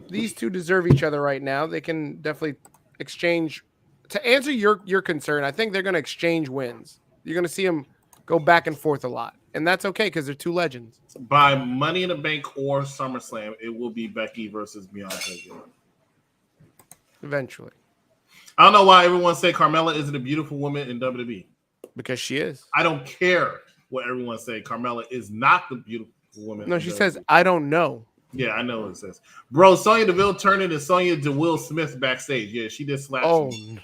these two deserve each other right now. They can definitely exchange. To answer your concern, I think they're going to exchange wins. You're going to see them go back and forth a lot. And that's okay because they're two legends. By Money in the Bank or SummerSlam, it will be Becky versus Bianca again. Eventually. I don't know why everyone say Carmella isn't a beautiful woman in WWE. Because she is. I don't care what everyone say. Carmella is not the beautiful woman. No, she says, I don't know. Yeah, I know what it says. Bro, Sonya Deville turned into Sonya Will Smith backstage. Yeah, she did slap. Oh, yeah.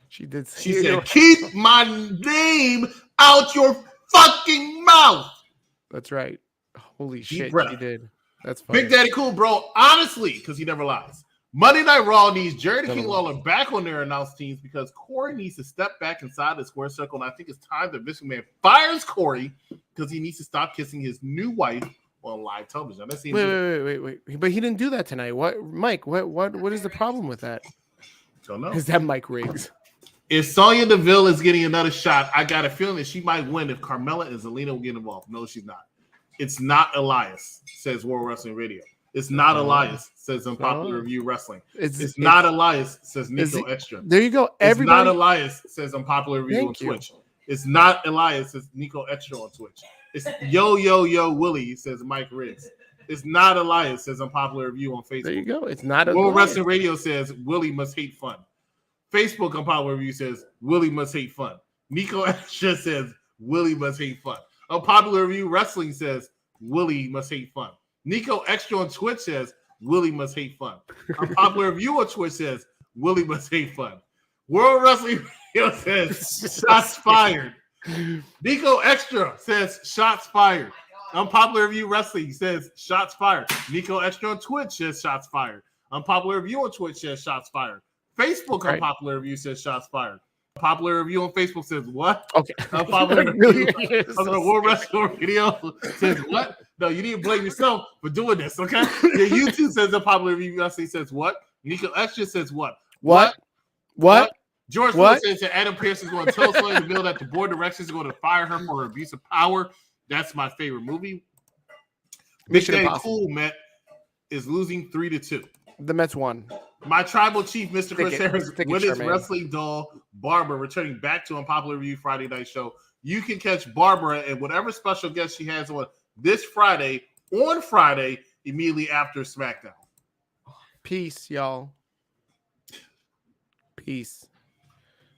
She did. She said, keep my name out your fucking mouth. That's right. Holy shit, breath. She did. That's funny. Big Daddy Cool, bro. Honestly, because he never lies. Monday Night Raw needs Jerry the King Lawler back on their announced teams because Corey needs to step back inside the square circle. And I think it's time that Vince McMahon fires Corey because he needs to stop kissing his new wife on live television. Wait. But he didn't do that tonight. What, Mike? What is the problem with that? Don't know. Is that Mike Riggs? If Sonya Deville is getting another shot, I got a feeling that she might win if Carmella and Zelina will get involved. No, she's not. It's not Elias, says World Wrestling Radio. It's not Elias, says Unpopular Review Wrestling. It's not Elias, says Nico Extra. There you go. It's not Elias, says Unpopular Review on Twitch. It's not Elias, says Nico Extra on Twitch. It's Yo Willie, says Mike Riggs. It's not Elias, says Unpopular Review on Facebook. There you go. It's not World Wrestling Radio says Willie must hate fun. Facebook Unpopular Review says Willie must hate fun. Nico Extra says Willie must hate fun. Unpopular Review Wrestling says Willie must hate fun. Nico Extra on Twitch says Willie must hate fun. Unpopular Review on Twitch says Willie must hate fun. World Wrestling Radio says shots fired. Nico Extra says shots fired. Unpopular Review Wrestling says shots fired. Nico Extra on Twitch says shots fired. Unpopular Review on Twitch says shots fired. Facebook Unpopular Review says shots fired. Unpopular Review on Facebook says what? Okay. Unpopular Review on the World Wrestling Radio says what? No, you need to blame yourself for doing this, okay? Your YouTube says Unpopular Review Wrestling says what? Nico Extra says what? What? George Lewis says that Adam Pearce is going to tell Sonya Deville that the board of directors is going to fire her for her abuse of power. That's my favorite movie. Big Daddy Cool Met is losing 3-2. The Mets won. My tribal chief, Mr. Chris Harris, with his wrestling doll, Barbara, returning back to Unpopular Review Friday Night Show. You can catch Barbara and whatever special guest she has on this Friday, immediately after SmackDown. Peace, y'all. Peace.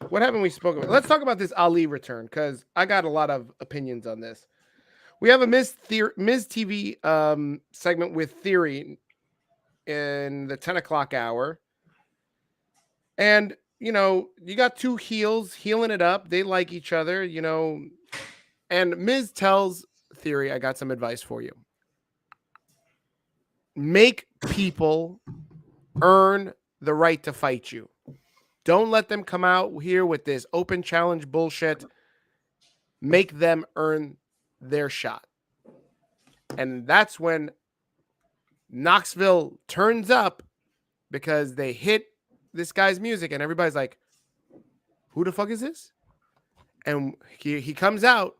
What haven't we spoken about? Let's talk about this Ali return, because I got a lot of opinions on this. We have a Miz TV segment with Theory in the 10 o'clock hour. And, you got two heels healing it up. They like each other, And Miz tells Theory, I got some advice for you. Make people earn the right to fight you. Don't let them come out here with this open challenge bullshit. Make them earn their shot. And that's when Knoxville turns up, because they hit this guy's music and everybody's like, who the fuck is this? And he comes out.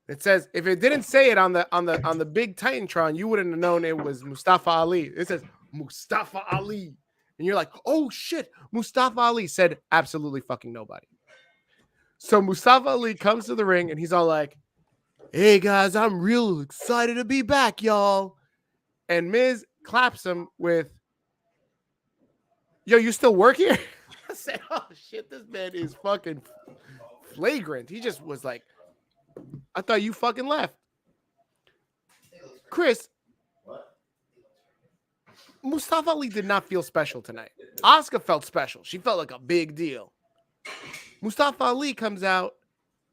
It says, if it didn't say it on the big Titantron, you wouldn't have known it was Mustafa Ali. It says Mustafa Ali. And you're like, oh shit, Mustafa Ali. Said absolutely fucking nobody. So Mustafa Ali comes to the ring and he's all like, hey guys, I'm real excited to be back, y'all. And Miz claps him with, yo, you still work here? I said, oh shit, this man is fucking flagrant. He just was like, I thought you fucking left. Chris, Mustafa Ali did not feel special tonight. Asuka felt special. She felt like a big deal. Mustafa Ali comes out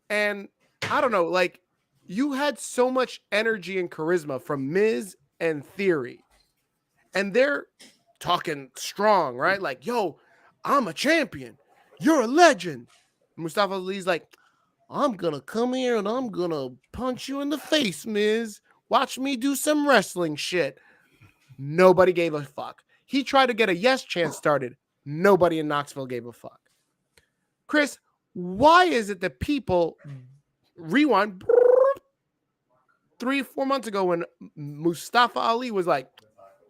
and I don't know, like, you had so much energy and charisma from Miz and Theory. And they're talking strong, right? Like, yo, I'm a champion. You're a legend. Mustafa Ali's like, I'm going to come here and I'm going to punch you in the face, Miz. Watch me do some wrestling shit. Nobody gave a fuck. He tried to get a yes chant started. Nobody in Knoxville gave a fuck. Chris, why is it that people rewind 3-4 months ago when Mustafa Ali was like,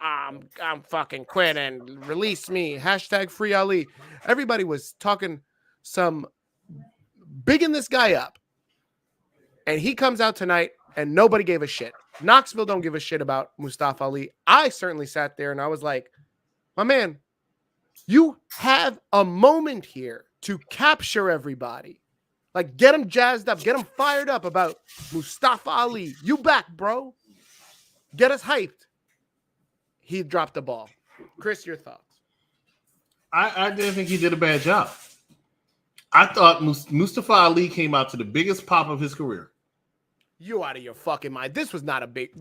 I'm fucking quitting, release me, #free Ali. Everybody was talking some bigging this guy up. And he comes out tonight and nobody gave a shit. Knoxville don't give a shit about Mustafa Ali. I certainly sat there and I was like, my man, you have a moment here to capture everybody. Like, get them jazzed up, get them fired up about Mustafa Ali. You back, bro. Get us hyped. He dropped the ball. Chris, your thoughts? I didn't think he did a bad job. I thought Mustafa Ali came out to the biggest pop of his career. You out of your fucking mind. This was not a big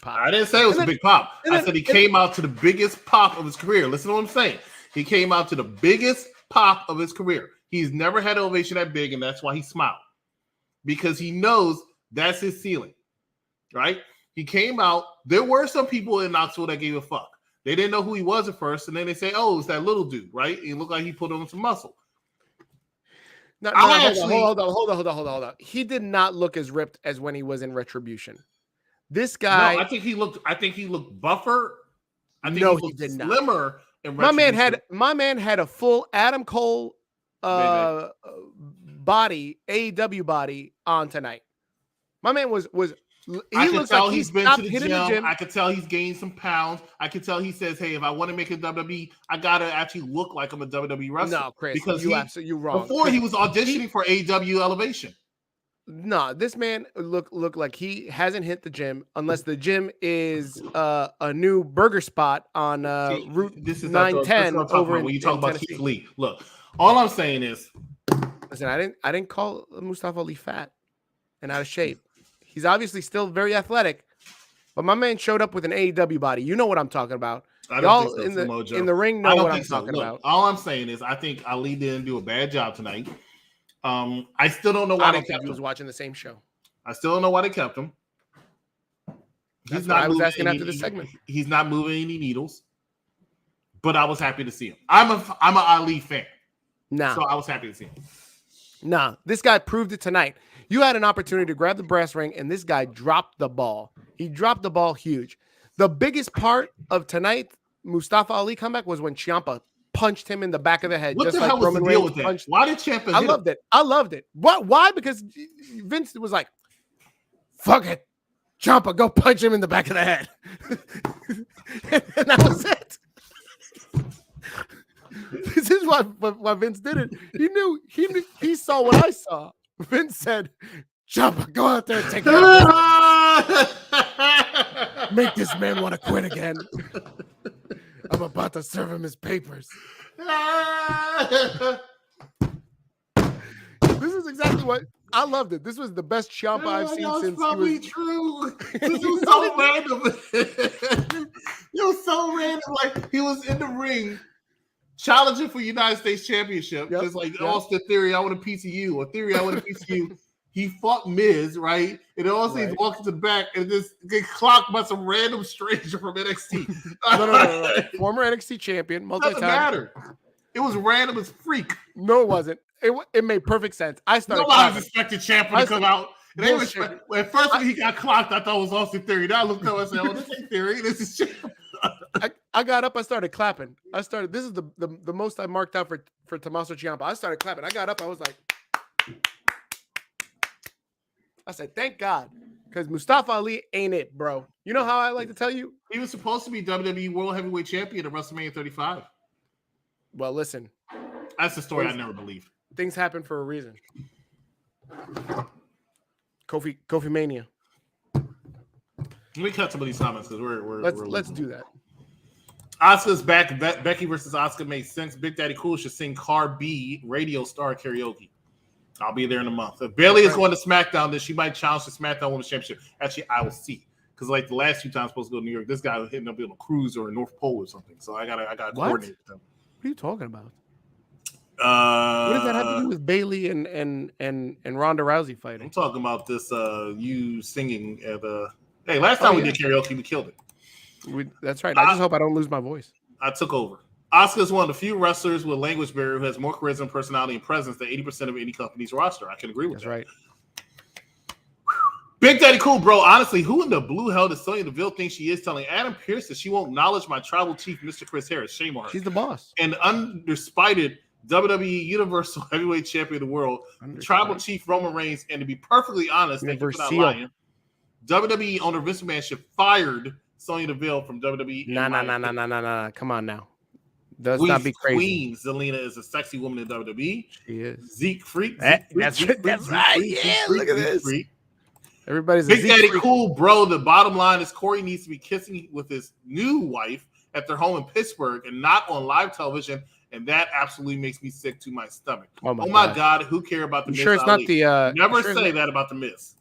pop. I didn't say it was a big pop. I said he came out to the biggest pop of his career. Listen to what I'm saying. He came out to the biggest pop of his career. He's never had an ovation that big, and that's why he smiled. Because he knows that's his ceiling. Right? He came out. There were some people in Knoxville that gave a fuck. They didn't know who he was at first, and then they say, oh, it's that little dude, right? He looked like he put on some muscle. No, hold on. He did not look as ripped as when he was in Retribution. This guy, no, I think he looked buffer. I think no, he looked did slimmer. In my man had a full Adam Cole body, AEW body on tonight. My man was. I can tell he's been to the gym. I could tell he's gained some pounds. I could tell he says, "Hey, if I want to make a WWE, I gotta actually look like I'm a WWE wrestler." No, Chris, because you're wrong. Before he was auditioning for AEW Elevation. No, this man look like he hasn't hit the gym unless the gym is a new burger spot on Route 910 over when you talk in about Tennessee. Keith Lee. Look, all I'm saying is, listen, I didn't call Mustafa Ali fat and out of shape. He's obviously still very athletic, but my man showed up with an AEW body. You know what I'm talking about. I don't think so, in the ring know what I'm talking Look, about. all I'm saying is I think Ali didn't do a bad job tonight. I still don't know why they kept him. Was watching the same show. I still don't know why they kept him. That's what I was asking after the segment. He's not moving any needles, but I was happy to see him. I'm an Ali fan. So I was happy to see him. Nah, this guy proved it tonight. You had an opportunity to grab the brass ring, and this guy dropped the ball. He dropped the ball huge. The biggest part of tonight, Mustafa Ali comeback, was when Ciampa punched him in the back of the head. What just the like hell was Roman the deal Reigns with that? punched. Why did Ciampa hit I loved it. I loved it. What? Why? Because Vince was like, fuck it. Ciampa, go punch him in the back of the head. And that was it. This is why Vince did it. He saw what I saw. Vince said, Ciampa, go out there and take it. Make this man want to quit again. I'm about to serve him his papers. This is exactly what I loved it. This was the best Ciampa I've seen since probably he was true. This was so random. It was so random. Like he was in the ring challenging for United States Championship. Just like Austin Theory, I want a piece of you. Or Theory, I want a piece of you. He fought Miz, right? And then also he's walking to the back and just get clocked by some random stranger from NXT. No. Former NXT champion, multi-time. Doesn't matter. It was random as freak. No, it wasn't. It made perfect sense. I started. Nobody expected Ciampa to come out. At first, when he got clocked, I thought it was Austin Theory. Now I looked up and said, "Oh, this ain't Theory. This is Ciampa." I got up. I started clapping. This is the most I marked out for Tommaso Ciampa. I started clapping. I got up. I was like, I said, "Thank God," because Mustafa Ali ain't it, bro. You know how I like to tell you? He was supposed to be WWE World Heavyweight Champion at WrestleMania 35. Well, listen. That's the story I never believed. Things happen for a reason. Kofi Mania. Let me cut some of these comments because let's do that. Asuka's back. Becky versus Asuka makes sense. Big Daddy Cool should sing Car B Radio Star Karaoke. I'll be there in a month. If Bailey is going to SmackDown, then she might challenge the SmackDown Women's Championship. Actually, I will see. Because like the last few times I'm supposed to go to New York, this guy was hitting up on a cruise or a North Pole or something. So I gotta coordinate with them. What are you talking about? What does that have to do with Bailey and Ronda Rousey fighting? I'm talking about this you singing at hey, last time we did karaoke, we killed it. That's right. I just hope I don't lose my voice. I took over. Asuka is one of the few wrestlers with language barrier who has more charisma, personality, and presence than 80% of any company's roster. I can agree with that. That's right. Big Daddy Cool, bro. Honestly, who in the blue hell does Sonya Deville think she is telling Adam Pearce that she won't acknowledge my tribal chief, Mr. Chris Harris? Shame on her. She's the boss. And undespited WWE Universal Heavyweight Champion of the world, tribal chief Roman Reigns, and to be perfectly honest, thank you for not lying, WWE owner Vince McMahon should fired Sonya Deville from WWE. Nah. Come on now. Let's not be crazy. Queen Zelina is a sexy woman in WWE. She is. Zeke Freak. That's right. Yeah, look at this. Everybody's Big Daddy Cool, bro. The bottom line is Corey needs to be kissing with his new wife at their home in Pittsburgh and not on live television. And that absolutely makes me sick to my stomach. Oh my God. Who care about the Miz? Sure, it's not the. Never say that about the Miz.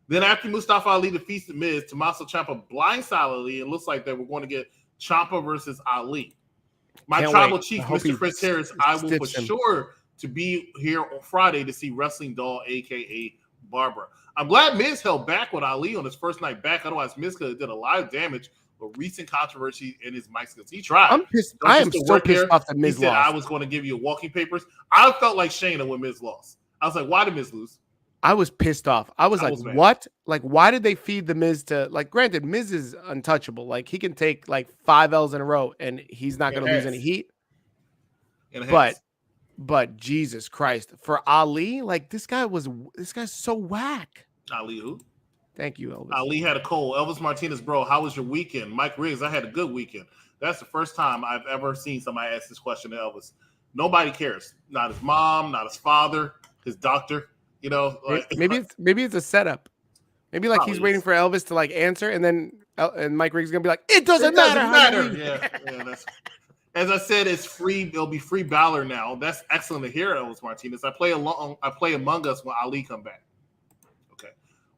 Then after Mustafa Ali defeats the Miz, Tommaso Ciampa blindside Ali. It looks like that we're going to get Ciampa versus Ali. My tribal chief, Mr. Chris Harris, I will for sure to be here on Friday to see Wrestling Doll, aka Barbara. I'm glad Miz held back with Ali on his first night back. Otherwise, Miz could have did a lot of damage with recent controversy in his mic skills. He tried. I'm pissed. I am so pissed off that Miz lost. He said, I was going to give you walking papers. I felt like Shayna when Miz lost. I was like, why did Miz lose? I was pissed off. I was like, what? Like, why did they feed the Miz to, like, granted, Miz is untouchable. Like, he can take like 5 L's in a row and he's not going to lose any heat. But Jesus Christ, for Ali, like, this guy's so whack. Ali who? Thank you, Elvis. Ali had a cold. Elvis Martinez, bro, how was your weekend? Mike Riggs, I had a good weekend. That's the first time I've ever seen somebody ask this question to Elvis. Nobody cares. Not his mom, not his father, his doctor. You know, like maybe it's a setup. Maybe like he's waiting for Elvis to like answer, and then and Mike Riggs is gonna be like, "It doesn't matter." Yeah. That's, as I said, it's free. It'll be free Balor now. That's excellent to hear, Elvis Martinez. I play Among Us when Ali come back. Okay,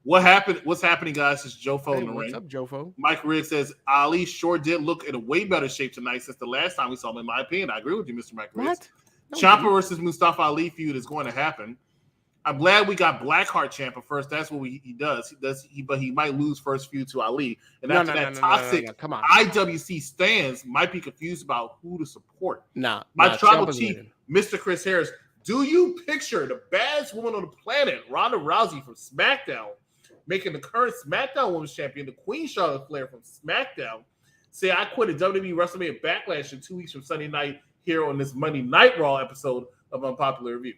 what happened? What's happening, guys? It's Jofo in the ring. What's up, Jofo? Mike Riggs says Ali sure did look in a way better shape tonight since the last time we saw him. In my opinion, I agree with you, Mr. Mike Riggs. What? Ciampa versus Mustafa Ali feud is going to happen. I'm glad we got Blackheart Ciampa first. That's what he does. But he might lose first feud to Ali. And after that, toxic come on. IWC stands might be confused about who to support. My tribal chief, Mr. Chris Harris. Do you picture the baddest woman on the planet, Ronda Rousey from SmackDown, making the current SmackDown Women's Champion, the Queen Charlotte Flair from SmackDown, say I quit at WWE WrestleMania Backlash in 2 weeks from Sunday night here on this Monday Night Raw episode of Unpopular Review?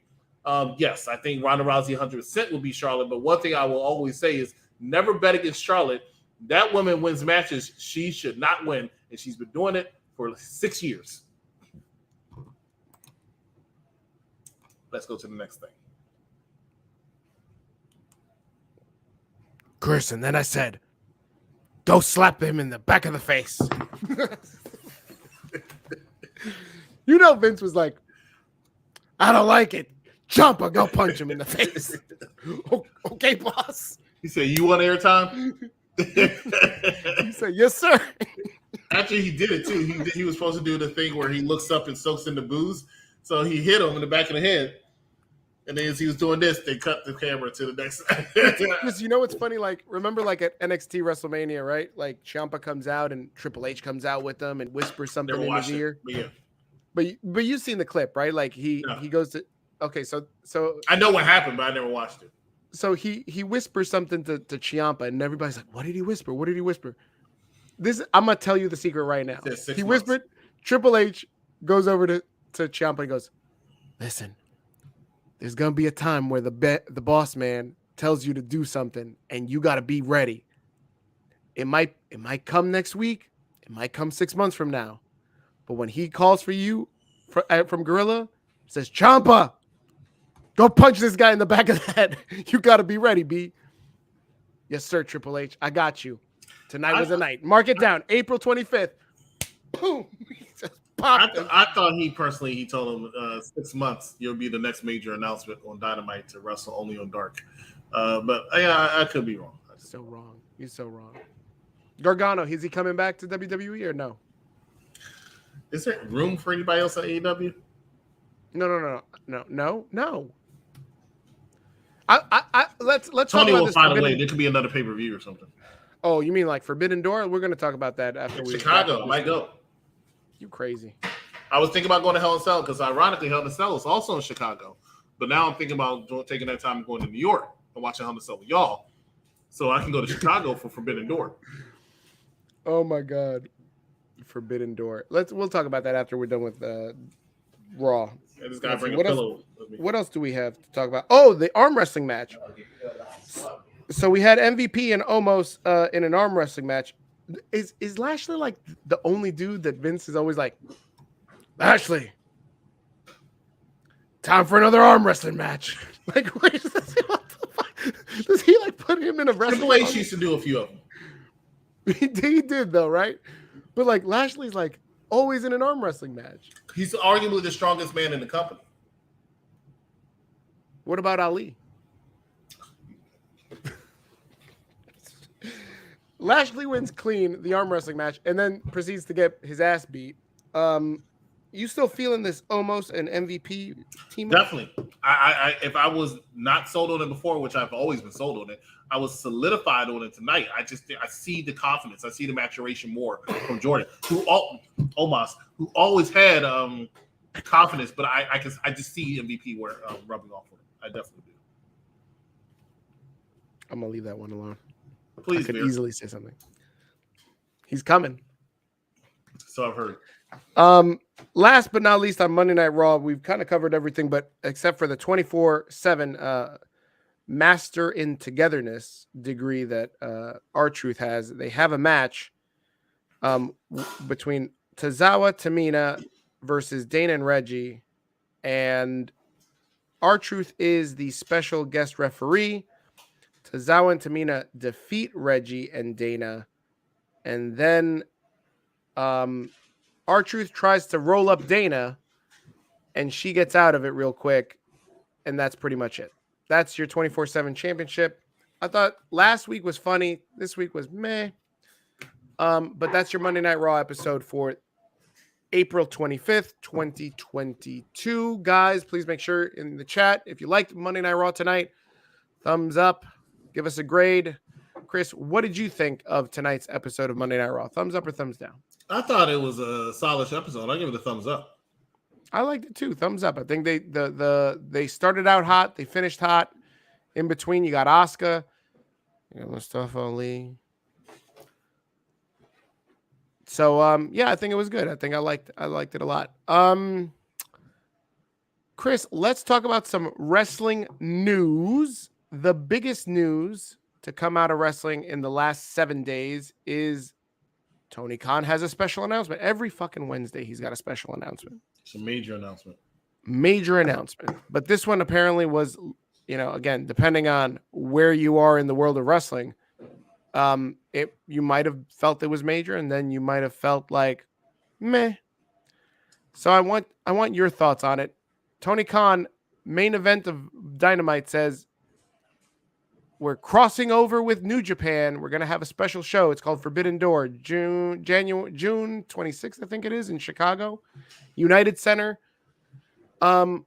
Yes, I think Ronda Rousey 100% will be Charlotte, but one thing I will always say is never bet against Charlotte. That woman wins matches she should not win, and she's been doing it for 6 years. Let's go to the next thing. Chris, and then I said, go slap him in the back of the face. You know, Vince was like, I don't like it. Ciampa, go punch him in the face. Okay, boss. He said, you want airtime? He said, yes, sir. Actually, he did it, too. He was supposed to do the thing where he looks up and soaks in the booze. So he hit him in the back of the head. And then as he was doing this, they cut the camera to the next side. Because you know what's funny? Like, remember like at NXT WrestleMania, right? Like Ciampa comes out and Triple H comes out with them and whispers something in his ear. But you've seen the clip, right? Like he goes to so I know what happened, but I never watched it. So he whispers something to Ciampa, and everybody's like, "What did he whisper? What did he whisper?" I'm gonna tell you the secret right now. He whispered. Triple H goes over to Ciampa and goes, "Listen, there's gonna be a time where the boss man tells you to do something, and you got to be ready. It might come next week. It might come 6 months from now, but when he calls for you from Gorilla, says Ciampa, go punch this guy in the back of the head. You got to be ready, B." Yes, sir, Triple H. I got you. Tonight was the night. Mark it down. April 25th. Boom. I thought he told him 6 months, you'll be the next major announcement on Dynamite to wrestle only on Dark. But yeah, I could be wrong. So wrong. He's so wrong. Gargano, is he coming back to WWE or no? Is there room for anybody else at AEW? No. Let's Tony talk about will this. find a way. There could be another pay-per-view or something. Oh, you mean like Forbidden Door? We're going to talk about that after Chicago might go. You crazy. I was thinking about going to Hell in a Cell because ironically Hell in a Cell is also in Chicago. But now I'm thinking about taking that time and going to New York and watching Hell in a Cell with y'all. So I can go to Chicago for Forbidden Door. Oh my God. Forbidden Door. We'll talk about that after we're done with Raw. Yeah, this guy bring a pillow. What else do we have to talk about? Oh, the arm wrestling match. So we had MVP and Omos in an arm wrestling match. Is Lashley like the only dude that Vince is always like, Lashley, time for another arm wrestling match? Like, what does he like put him in a wrestling? Triple H used to do a few of them. He did though, right? But like Lashley's like always in an arm wrestling match. He's arguably the strongest man in the company. What about Ali? Lashley wins clean the arm wrestling match and then proceeds to get his ass beat. You still feeling this Omos and MVP team? Definitely. I if I was not sold on it before, which I've always been sold on it, I was solidified on it tonight. I see the confidence. I see the maturation more from Jordan, Omos, who always had confidence, but I just see MVP rubbing off on it. I definitely do. I'm gonna leave that one alone. Please, I could easily say something. He's coming. So I've heard. Last but not least, on Monday Night Raw, we've kind of covered everything, but except for the 24/7 Master in Togetherness degree that R-Truth has. They have a match between Tozawa Tamina versus Dana and Reggie, and R-Truth is the special guest referee. Tozawa and Tamina defeat Reggie and Dana. And then R-Truth tries to roll up Dana, and she gets out of it real quick. And that's pretty much it. That's your 24/7 championship. I thought last week was funny. This week was meh. But that's your Monday Night Raw episode for April 25th, 2022. Guys, please make sure in the chat, if you liked Monday Night Raw tonight, thumbs up, give us a grade. Chris, what did you think of tonight's episode of Monday Night Raw? Thumbs up or thumbs down? I thought it was a solid episode. I give it a thumbs up. I liked it too. Thumbs up. I think they started out hot. They finished hot. In between, you got Asuka. You got Mustafa Ali. So yeah, I think it was good. I think I liked it a lot. Chris, let's talk about some wrestling news. The biggest news to come out of wrestling in the last 7 days is Tony Khan has a special announcement. Every fucking Wednesday, he's got a special announcement. It's a major announcement. Major announcement. But this one apparently was, again, depending on where you are in the world of wrestling, you might have felt it was major, and then you might have felt like meh. So I want your thoughts on it. Tony Khan, main event of Dynamite, says we're crossing over with New Japan. We're gonna have a special show. It's called Forbidden Door, June 26th, I think it is, in Chicago, United Center. Does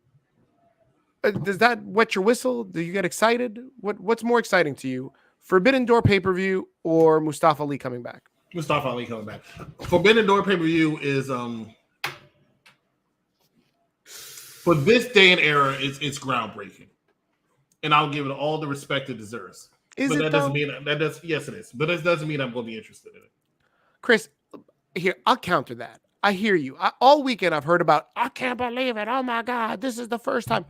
that wet your whistle? Do you get excited? What's more exciting to you? Forbidden Door pay-per-view or Mustafa Ali coming back? Mustafa Ali coming back. Forbidden Door pay-per-view is for this day and era, it's groundbreaking. And I'll give it all the respect it deserves. Yes, it is. But it doesn't mean I'm going to be interested in it. Chris, here, I'll counter that. I hear you. All weekend I've heard about, I can't believe it. Oh my God, this is the first time.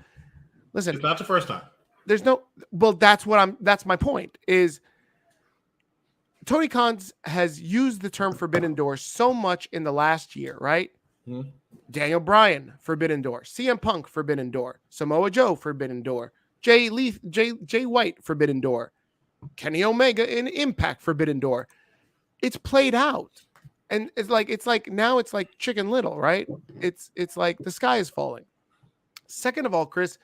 Listen, it's not the first time. That's my point is Tony Khan has used the term Forbidden Door so much in the last year, right? Mm-hmm. Daniel Bryan, Forbidden Door. CM Punk, Forbidden Door. Samoa Joe, Forbidden Door. Jay White, Forbidden Door. Kenny Omega in Impact, Forbidden Door. It's played out. And it's like now it's like Chicken Little, right? It's like the sky is falling. Second of all, Chris,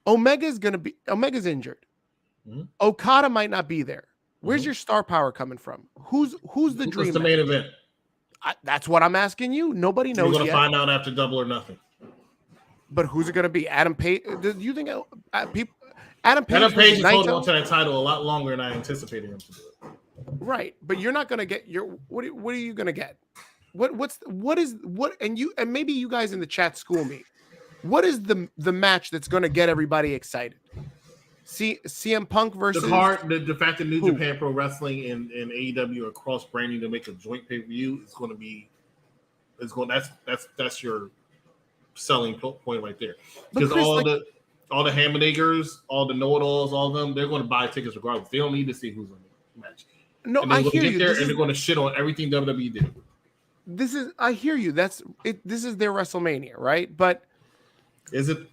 Omega's injured. Mm-hmm. Okada might not be there. Where's your star power coming from? Who's the dream? What's the main event? That's what I'm asking you. Nobody knows. We're going to find out after Double or Nothing. But who's it going to be? Adam Page? Do you think Adam Page is holding on to that title a lot longer than I anticipated him to do it. Right, but you're not going to get your. What are you going to get? And maybe you guys in the chat school me. What is the match that's going to get everybody excited? CM Punk versus the fact that New Japan Pro Wrestling and AEW are cross branding to make a joint pay per view is going to be. That's your selling point right there. Because all the Hamburgers, all the know-it-alls, all of them, they're going to buy tickets regardless. They don't need to see who's on the match. No, I hear you. And they're going to shit on everything WWE did. I hear you. That's it. This is their WrestleMania, right? But is it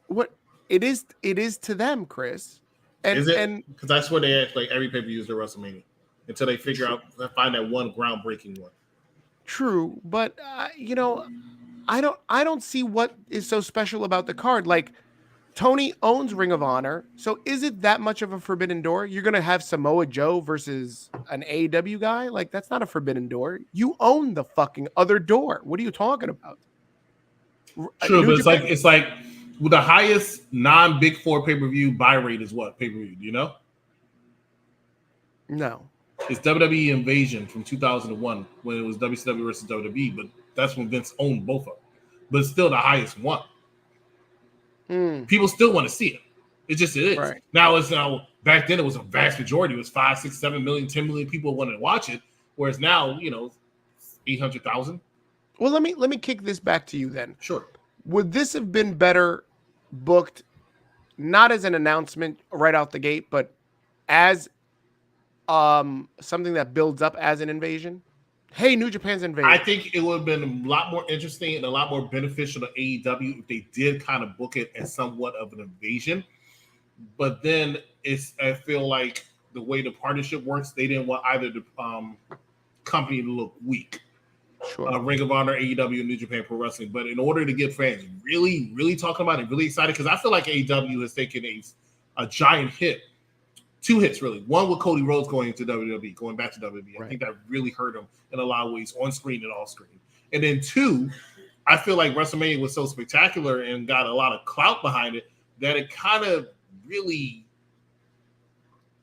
what it is? It is to them, Chris. Is it? Because that's where they act like every pay-per-view is their WrestleMania until they find that one groundbreaking one. True, but I don't see what is so special about the card. Like, Tony owns Ring of Honor, so is it that much of a Forbidden Door? You're gonna have Samoa Joe versus an AEW guy? Like, that's not a Forbidden Door. You own the fucking other door. What are you talking about? True, but it's like the highest non-Big Four pay-per-view buy rate is what pay-per-view? Do you know? No. It's WWE Invasion from 2001 when it was WCW versus WWE, but that's when Vince owned both of them. But it's still the highest one. People still want to see it. It is. Right. Now back then it was a vast majority. It was 5, 6, 7 million, 10 million people wanted to watch it. Whereas now, 800,000. Well, let me kick this back to you then. Sure. Would this have been better booked, not as an announcement right out the gate, but as something that builds up as an invasion? hey, New Japan's invading. I think it would have been a lot more interesting and a lot more beneficial to AEW if they did kind of book it as somewhat of an invasion. But then I feel like the way the partnership works, they didn't want either the company to look weak. Sure. Ring of Honor, AEW, and New Japan Pro Wrestling. But in order to get fans really, really talking about it, really excited, because I feel like AEW has taken a giant hit. 2 hits, really. One with Cody Rhodes going into WWE, going back to WWE. Right. I think that really hurt him in a lot of ways, on screen and off screen. And then 2, I feel like WrestleMania was so spectacular and got a lot of clout behind it that it kind of really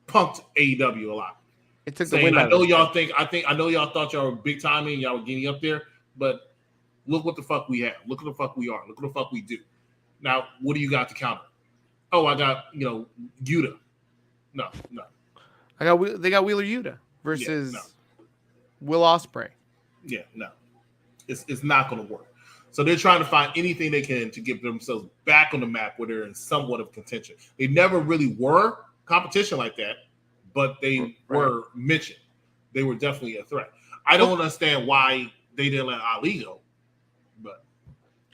punked AEW a lot. It took the Saying, wind out I know of y'all think I know y'all thought y'all were big time and y'all were getting up there, but look what the fuck we have. Look what the fuck we are. Look what the fuck we do. Now, what do you got to counter? Oh, I got Yuta. No. They got Wheeler Yuta versus Will Ospreay. Yeah, no. It's not going to work. So they're trying to find anything they can to get themselves back on the map where they're in somewhat of contention. They never really were competition like that, but they were mentioned. They were definitely a threat. I don't understand why they didn't let Ali go. But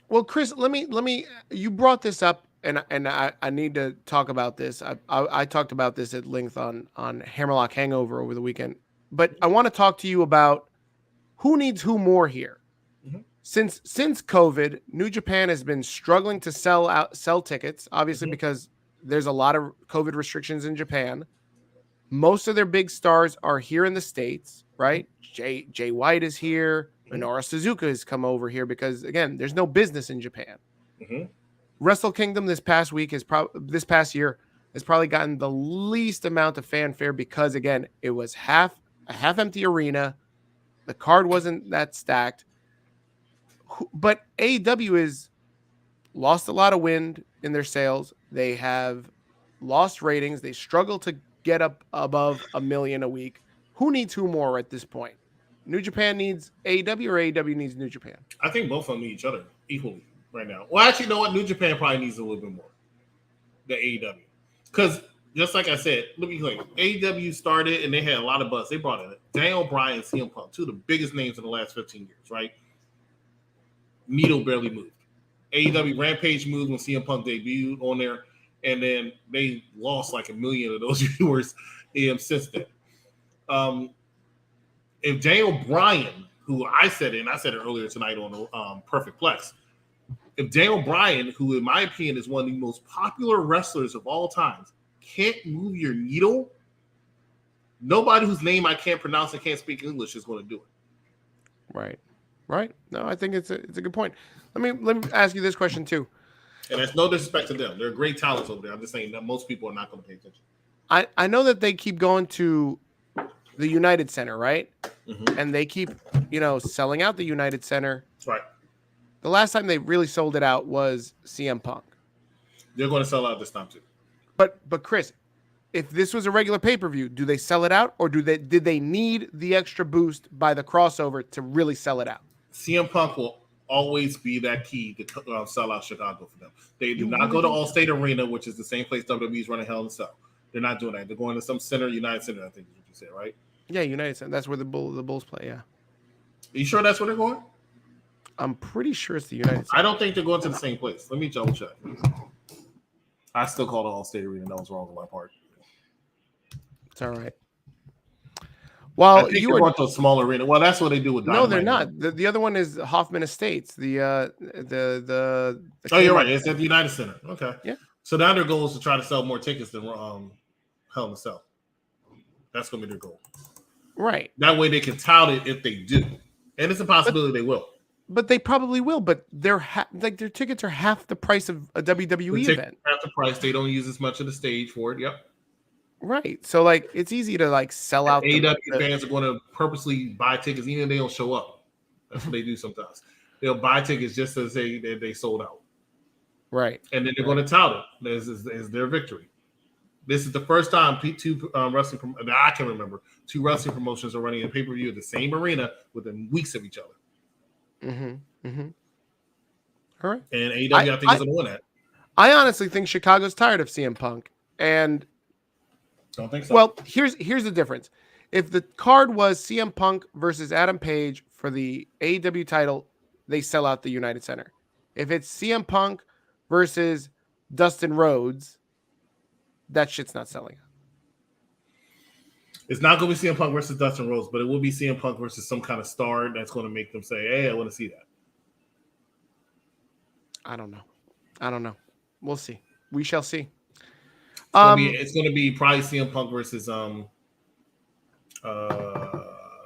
well, Chris, let me. You brought this up, and I need to talk about this. I talked about this at length on Hammerlock Hangover over the weekend, but I want to talk to you about who needs who more here. Mm-hmm. Since COVID, New Japan has been struggling to sell tickets, obviously because there's a lot of COVID restrictions in Japan. Most of their big stars are here in the States, right? Jay White is here. Minoru Suzuki has come over here because, again, there's no business in Japan. Mm-hmm. Wrestle Kingdom this past year has probably gotten the least amount of fanfare because, again, it was a half empty arena. The card wasn't that stacked. But AEW has lost a lot of wind in their sales. They have lost ratings. They struggle to get up above 1 million a week. Who needs who more at this point? New Japan needs AEW or AEW needs New Japan? I think both of them need each other equally right now. Well, actually, you know what? New Japan probably needs a little bit more than AEW. Because, just like I said, let me tell you, AEW started and they had a lot of buzz. They brought in Daniel Bryan and CM Punk, 2 of the biggest names in the last 15 years, right? Needle barely moved. AEW Rampage moved when CM Punk debuted on there, and then they lost like 1 million of those viewers since then. If Daniel Bryan, who I said it earlier tonight on the Perfect Plex, if Daniel Bryan, who in my opinion is one of the most popular wrestlers of all times, can't move your needle, nobody whose name I can't pronounce and can't speak English is going to do it. Right. No, I think it's a good point. Let me ask you this question too. And that's no disrespect to them. They're great talents over there. I'm just saying that most people are not going to pay attention. I know that they keep going to the United Center, right? Mm-hmm. And they keep, selling out the United Center. Right. The last time they really sold it out was CM Punk. They're going to sell out this time too. But Chris, if this was a regular pay-per-view, do they sell it out or did they need the extra boost by the crossover to really sell it out? CM Punk will always be that key to sell out Chicago for them. They do not go to Allstate Arena, which is the same place WWE's running Hell in a Cell. They're not doing that. They're going to some center, United Center, I think is what you said, right? Yeah, United Center. That's where the Bulls play, yeah. Are you sure that's where they're going? I'm pretty sure it's the United Center. I don't think they're going to the same place. Let me double check. I still call it Allstate Arena. That was wrong on my part. It's all right. Well, I think you want to a small arena. Well, that's what they do with Dynamite. No, they're not. The other one is Hoffman Estates. The oh, you're right. It's at the United Center. Okay. Yeah. So now their goal is to try to sell more tickets than Hell in a Cell. That's going to be their goal. Right. That way they can tout it if they do, and it's a possibility they will. But they probably will. But their tickets are half the price of a WWE event. Half the price. They don't use as much of the stage for it. Yep. Right. So it's easy to sell out. AEW fans are going to purposely buy tickets even if they don't show up. That's what they do sometimes. They'll buy tickets just to say that they sold out. Right. And then they're going to tout it as their victory. This is the first time two wrestling that I can remember. 2 wrestling promotions are running a pay-per-view at the same arena within weeks of each other. Mm-hmm. Mm-hmm. All right. And AEW, I think, is going to win that. I honestly think Chicago's tired of CM Punk. And don't think so. Well, here's the difference. if the card was CM Punk versus Adam Page for the AEW title, they sell out the United Center. If it's CM Punk versus Dustin Rhodes, that shit's not selling. It's not going to be CM Punk versus Dustin Rhodes, but it will be CM Punk versus some kind of star that's going to make them say, hey, I want to see that. I don't know. We'll see. We shall see. It's going to be probably CM Punk versus I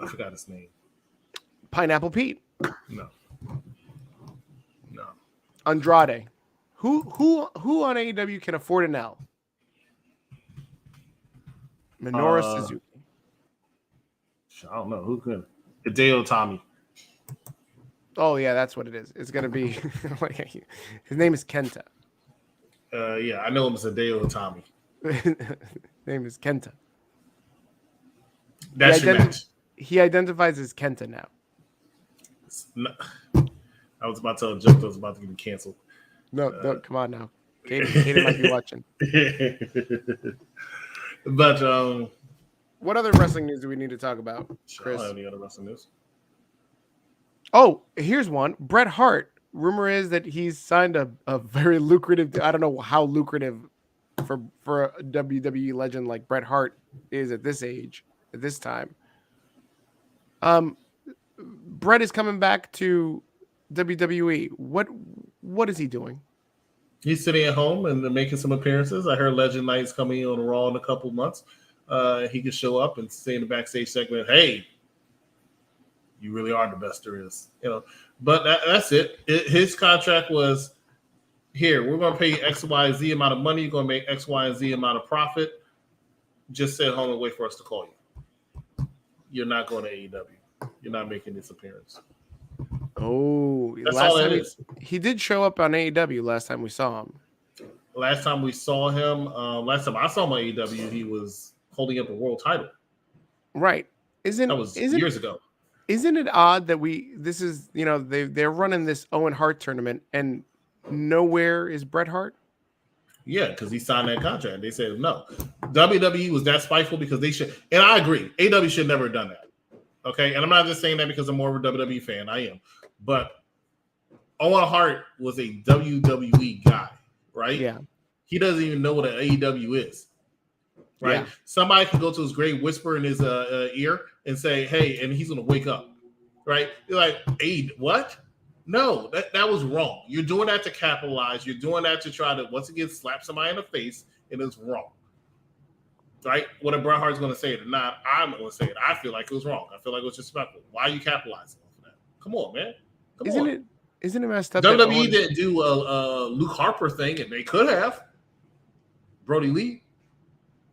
forgot his name. Pineapple Pete. No. Andrade. Who on AEW can afford an L? Minoru Suzuki. I don't know who could. Hideo Tommy. Oh yeah, that's what it is. It's gonna be his name is Kenta. Yeah, I know him as Hideo Tommy. His name is Kenta. That's your match. He identifies as Kenta now. I was about to tell a joke that was about to get canceled. No, come on now. Katie might be watching. But what other wrestling news do we need to talk about, Chris? I don't have any other wrestling news. Oh, here's one. Bret Hart. Rumor is that he's signed a very lucrative. I don't know how lucrative for a WWE legend like Bret Hart is at this age, at this time. Bret is coming back to WWE. What is he doing? He's sitting at home and making some appearances. I heard Legend Knight's coming on Raw in a couple of months. He could show up and say in the backstage segment, "Hey, you really are the best there is," But that's it. His contract was, here, we're going to pay you X, Y, Z amount of money. You're going to make X, Y, and Z amount of profit. Just sit home and wait for us to call you. You're not going to AEW. You're not making this appearance. Oh, that's all it is. He did show up on AEW last time we saw him. Last time we saw him, last time I saw him on AEW, he was holding up a world title. Right. That was years ago. Isn't it odd that they're running this Owen Hart tournament and nowhere is Bret Hart? Yeah, because he signed that contract. They said no. WWE was that spiteful because they should, and I agree. AEW should never have done that. Okay, and I'm not just saying that because I'm more of a WWE fan. I am, but Owen Hart was a WWE guy, right? Yeah. He doesn't even know what an AEW is, right? Yeah. Somebody can go to his grave, whisper in his ear, and say, "Hey," and he's gonna wake up, right? You're like, "Hey, what?" No, that was wrong. You're doing that to capitalize. You're doing that to try to once again slap somebody in the face, and it's wrong. Right? Whether Bret Hart's going to say it or not, I'm going to say it. I feel like it was wrong. I feel like it was disrespectful. Why are you capitalizing on that? Come on, man. Isn't it messed up? WWE didn't do a Luke Harper thing, and they could have. Brody Lee.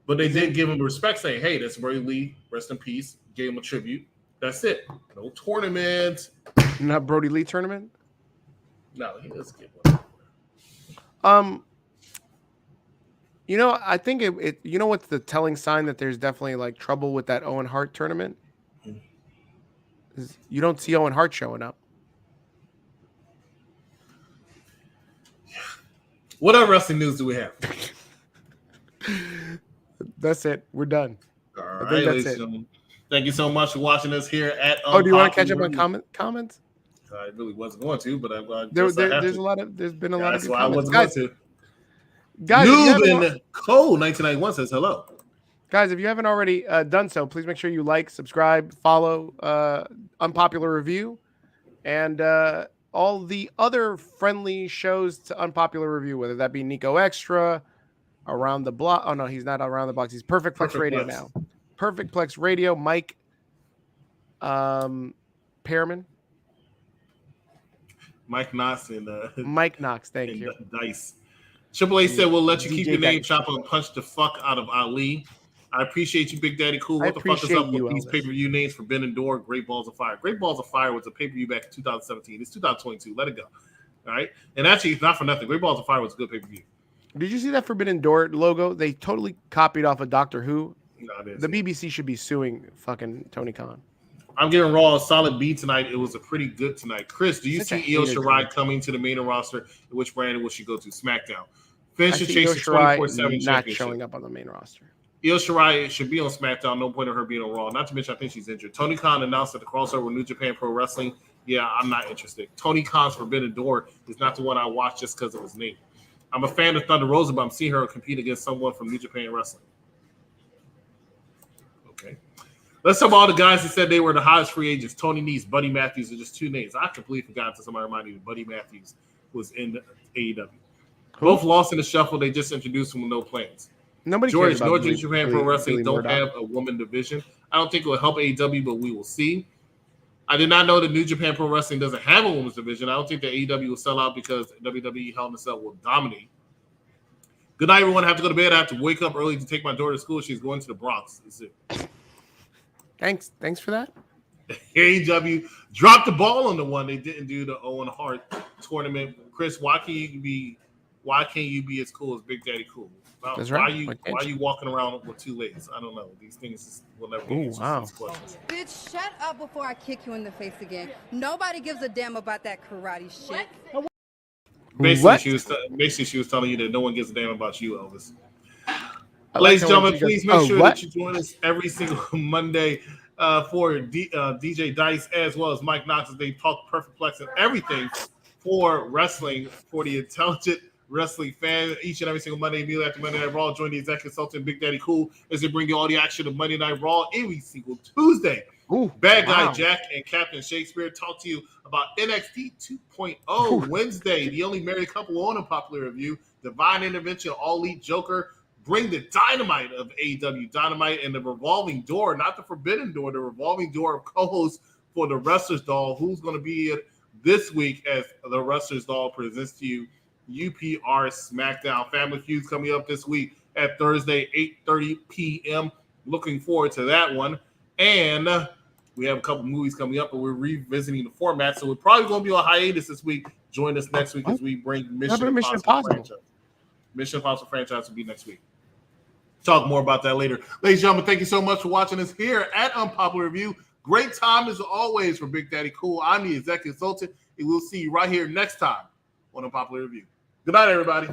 But they did give him respect, saying, hey, that's Brody Lee. Rest in peace. Gave him a tribute. That's it. No tournament. Not Brody Lee tournament? No, he doesn't get one. I think it. You know what's the telling sign that there's definitely like trouble with that Owen Hart tournament? Is you don't see Owen Hart showing up. What other wrestling news do we have? That's it. We're done. All right, that's it. Thank you so much for watching us here at. Do you want to catch up on comments? I really wasn't going to, but there's been a lot of. That's why I wasn't going to. Guys, Newbin Cole 1991 says hello. Guys, if you haven't already done so, please make sure you like, subscribe, follow Unpopular Review, and all the other friendly shows to Unpopular Review, whether that be Nico Extra, Around the Block. Oh, no, he's not Around the Box. He's Perfect Plex Radio now. Perfect Plex Radio, Mike Pearman. Mike Knox and Mike Knox, thank you. Dice. Triple A said we'll let you keep your name, chop and punch the fuck out of Ali. I appreciate you, Big Daddy Cool. What the fuck is up with these pay-per-view names for Ben and Door? Great Balls of Fire. Great Balls of Fire was a pay-per-view back in 2017. It's 2022. Let it go. All right. And actually, it's not for nothing. Great Balls of Fire was a good pay-per-view. Did you see that Forbidden Door logo? They totally copied off of Doctor Who. No, the BBC should be suing fucking Tony Khan. I'm giving Raw a solid B tonight. It was a pretty good tonight. Chris, do you see Io Shirai coming to the main roster? Which brand will she go to? SmackDown. Finish the chase for 24/7 not showing up on the main roster. Io Shirai should be on SmackDown. No point in her being on Raw. Not to mention, I think she's injured. Tony Khan announced that the crossover with New Japan Pro Wrestling. Yeah, I'm not interested. Tony Khan's Forbidden Door is not the one I watch just because of his name. I'm a fan of Thunder Rosa, but I'm seeing her compete against someone from New Japan Wrestling. Okay. Let's talk about all the guys that said they were the hottest free agents. Tony Nese, Buddy Matthews are just two names. I completely forgot until somebody reminded me Buddy Matthews was in AEW. Both lost in the shuffle. They just introduced him with no plans. Nobody George, cares about New Japan Pro Wrestling don't Murdoch. have a woman division. I don't think it will help AEW, but we will see. I did not know that New Japan Pro Wrestling doesn't have a women's division. I don't think that AEW will sell out because WWE Hell in a Cell will dominate. Good night, everyone. I have to go to bed. I have to wake up early to take my daughter to school. She's going to the Bronx. That's it. Thanks for that. AEW dropped the ball on the one. They didn't do the Owen Hart tournament. Chris, why can't you be as cool as Big Daddy Cool? That's why right. Why are you walking around with two legs? I don't know. These things will never be answered. Wow. These questions. Bitch, shut up before I kick you in the face again. Nobody gives a damn about that karate shit. Basically, she was telling you that no one gives a damn about you, Elvis. Ladies and gentlemen, please make sure that you join us every single Monday for DJ Dice as well as Mike Knox as they talk perfect plex and everything for wrestling for the intelligent wrestling fan. Each and every single Monday, immediately after Monday Night Raw, join the executive consultant Big Daddy Cool as they bring you all the action of Monday Night Raw every single Tuesday. Bad Guy Jack and Captain Shakespeare talk to you about NXT 2.0 Wednesday, the only married couple on Unpopular Review. Divine Intervention, All Elite Joker. Bring the dynamite of AEW Dynamite and the revolving door, not the forbidden door, the revolving door of co-hosts for the Wrestler's Doll. Who's going to be this week as the Wrestler's Doll presents to you UPR SmackDown. Family Feud's coming up this week at Thursday, 8:30 p.m. Looking forward to that one. And we have a couple movies coming up, but we're revisiting the format. So we're probably going to be on hiatus this week. Join us next week as we bring Mission Impossible franchise. Mission Impossible franchise will be next week. Talk more about that later. Ladies and gentlemen, thank you so much for watching us here at Unpopular Review. Great time as always for Big Daddy Cool. I'm the executive consultant, and we'll see you right here next time on Unpopular Review. Good night, everybody.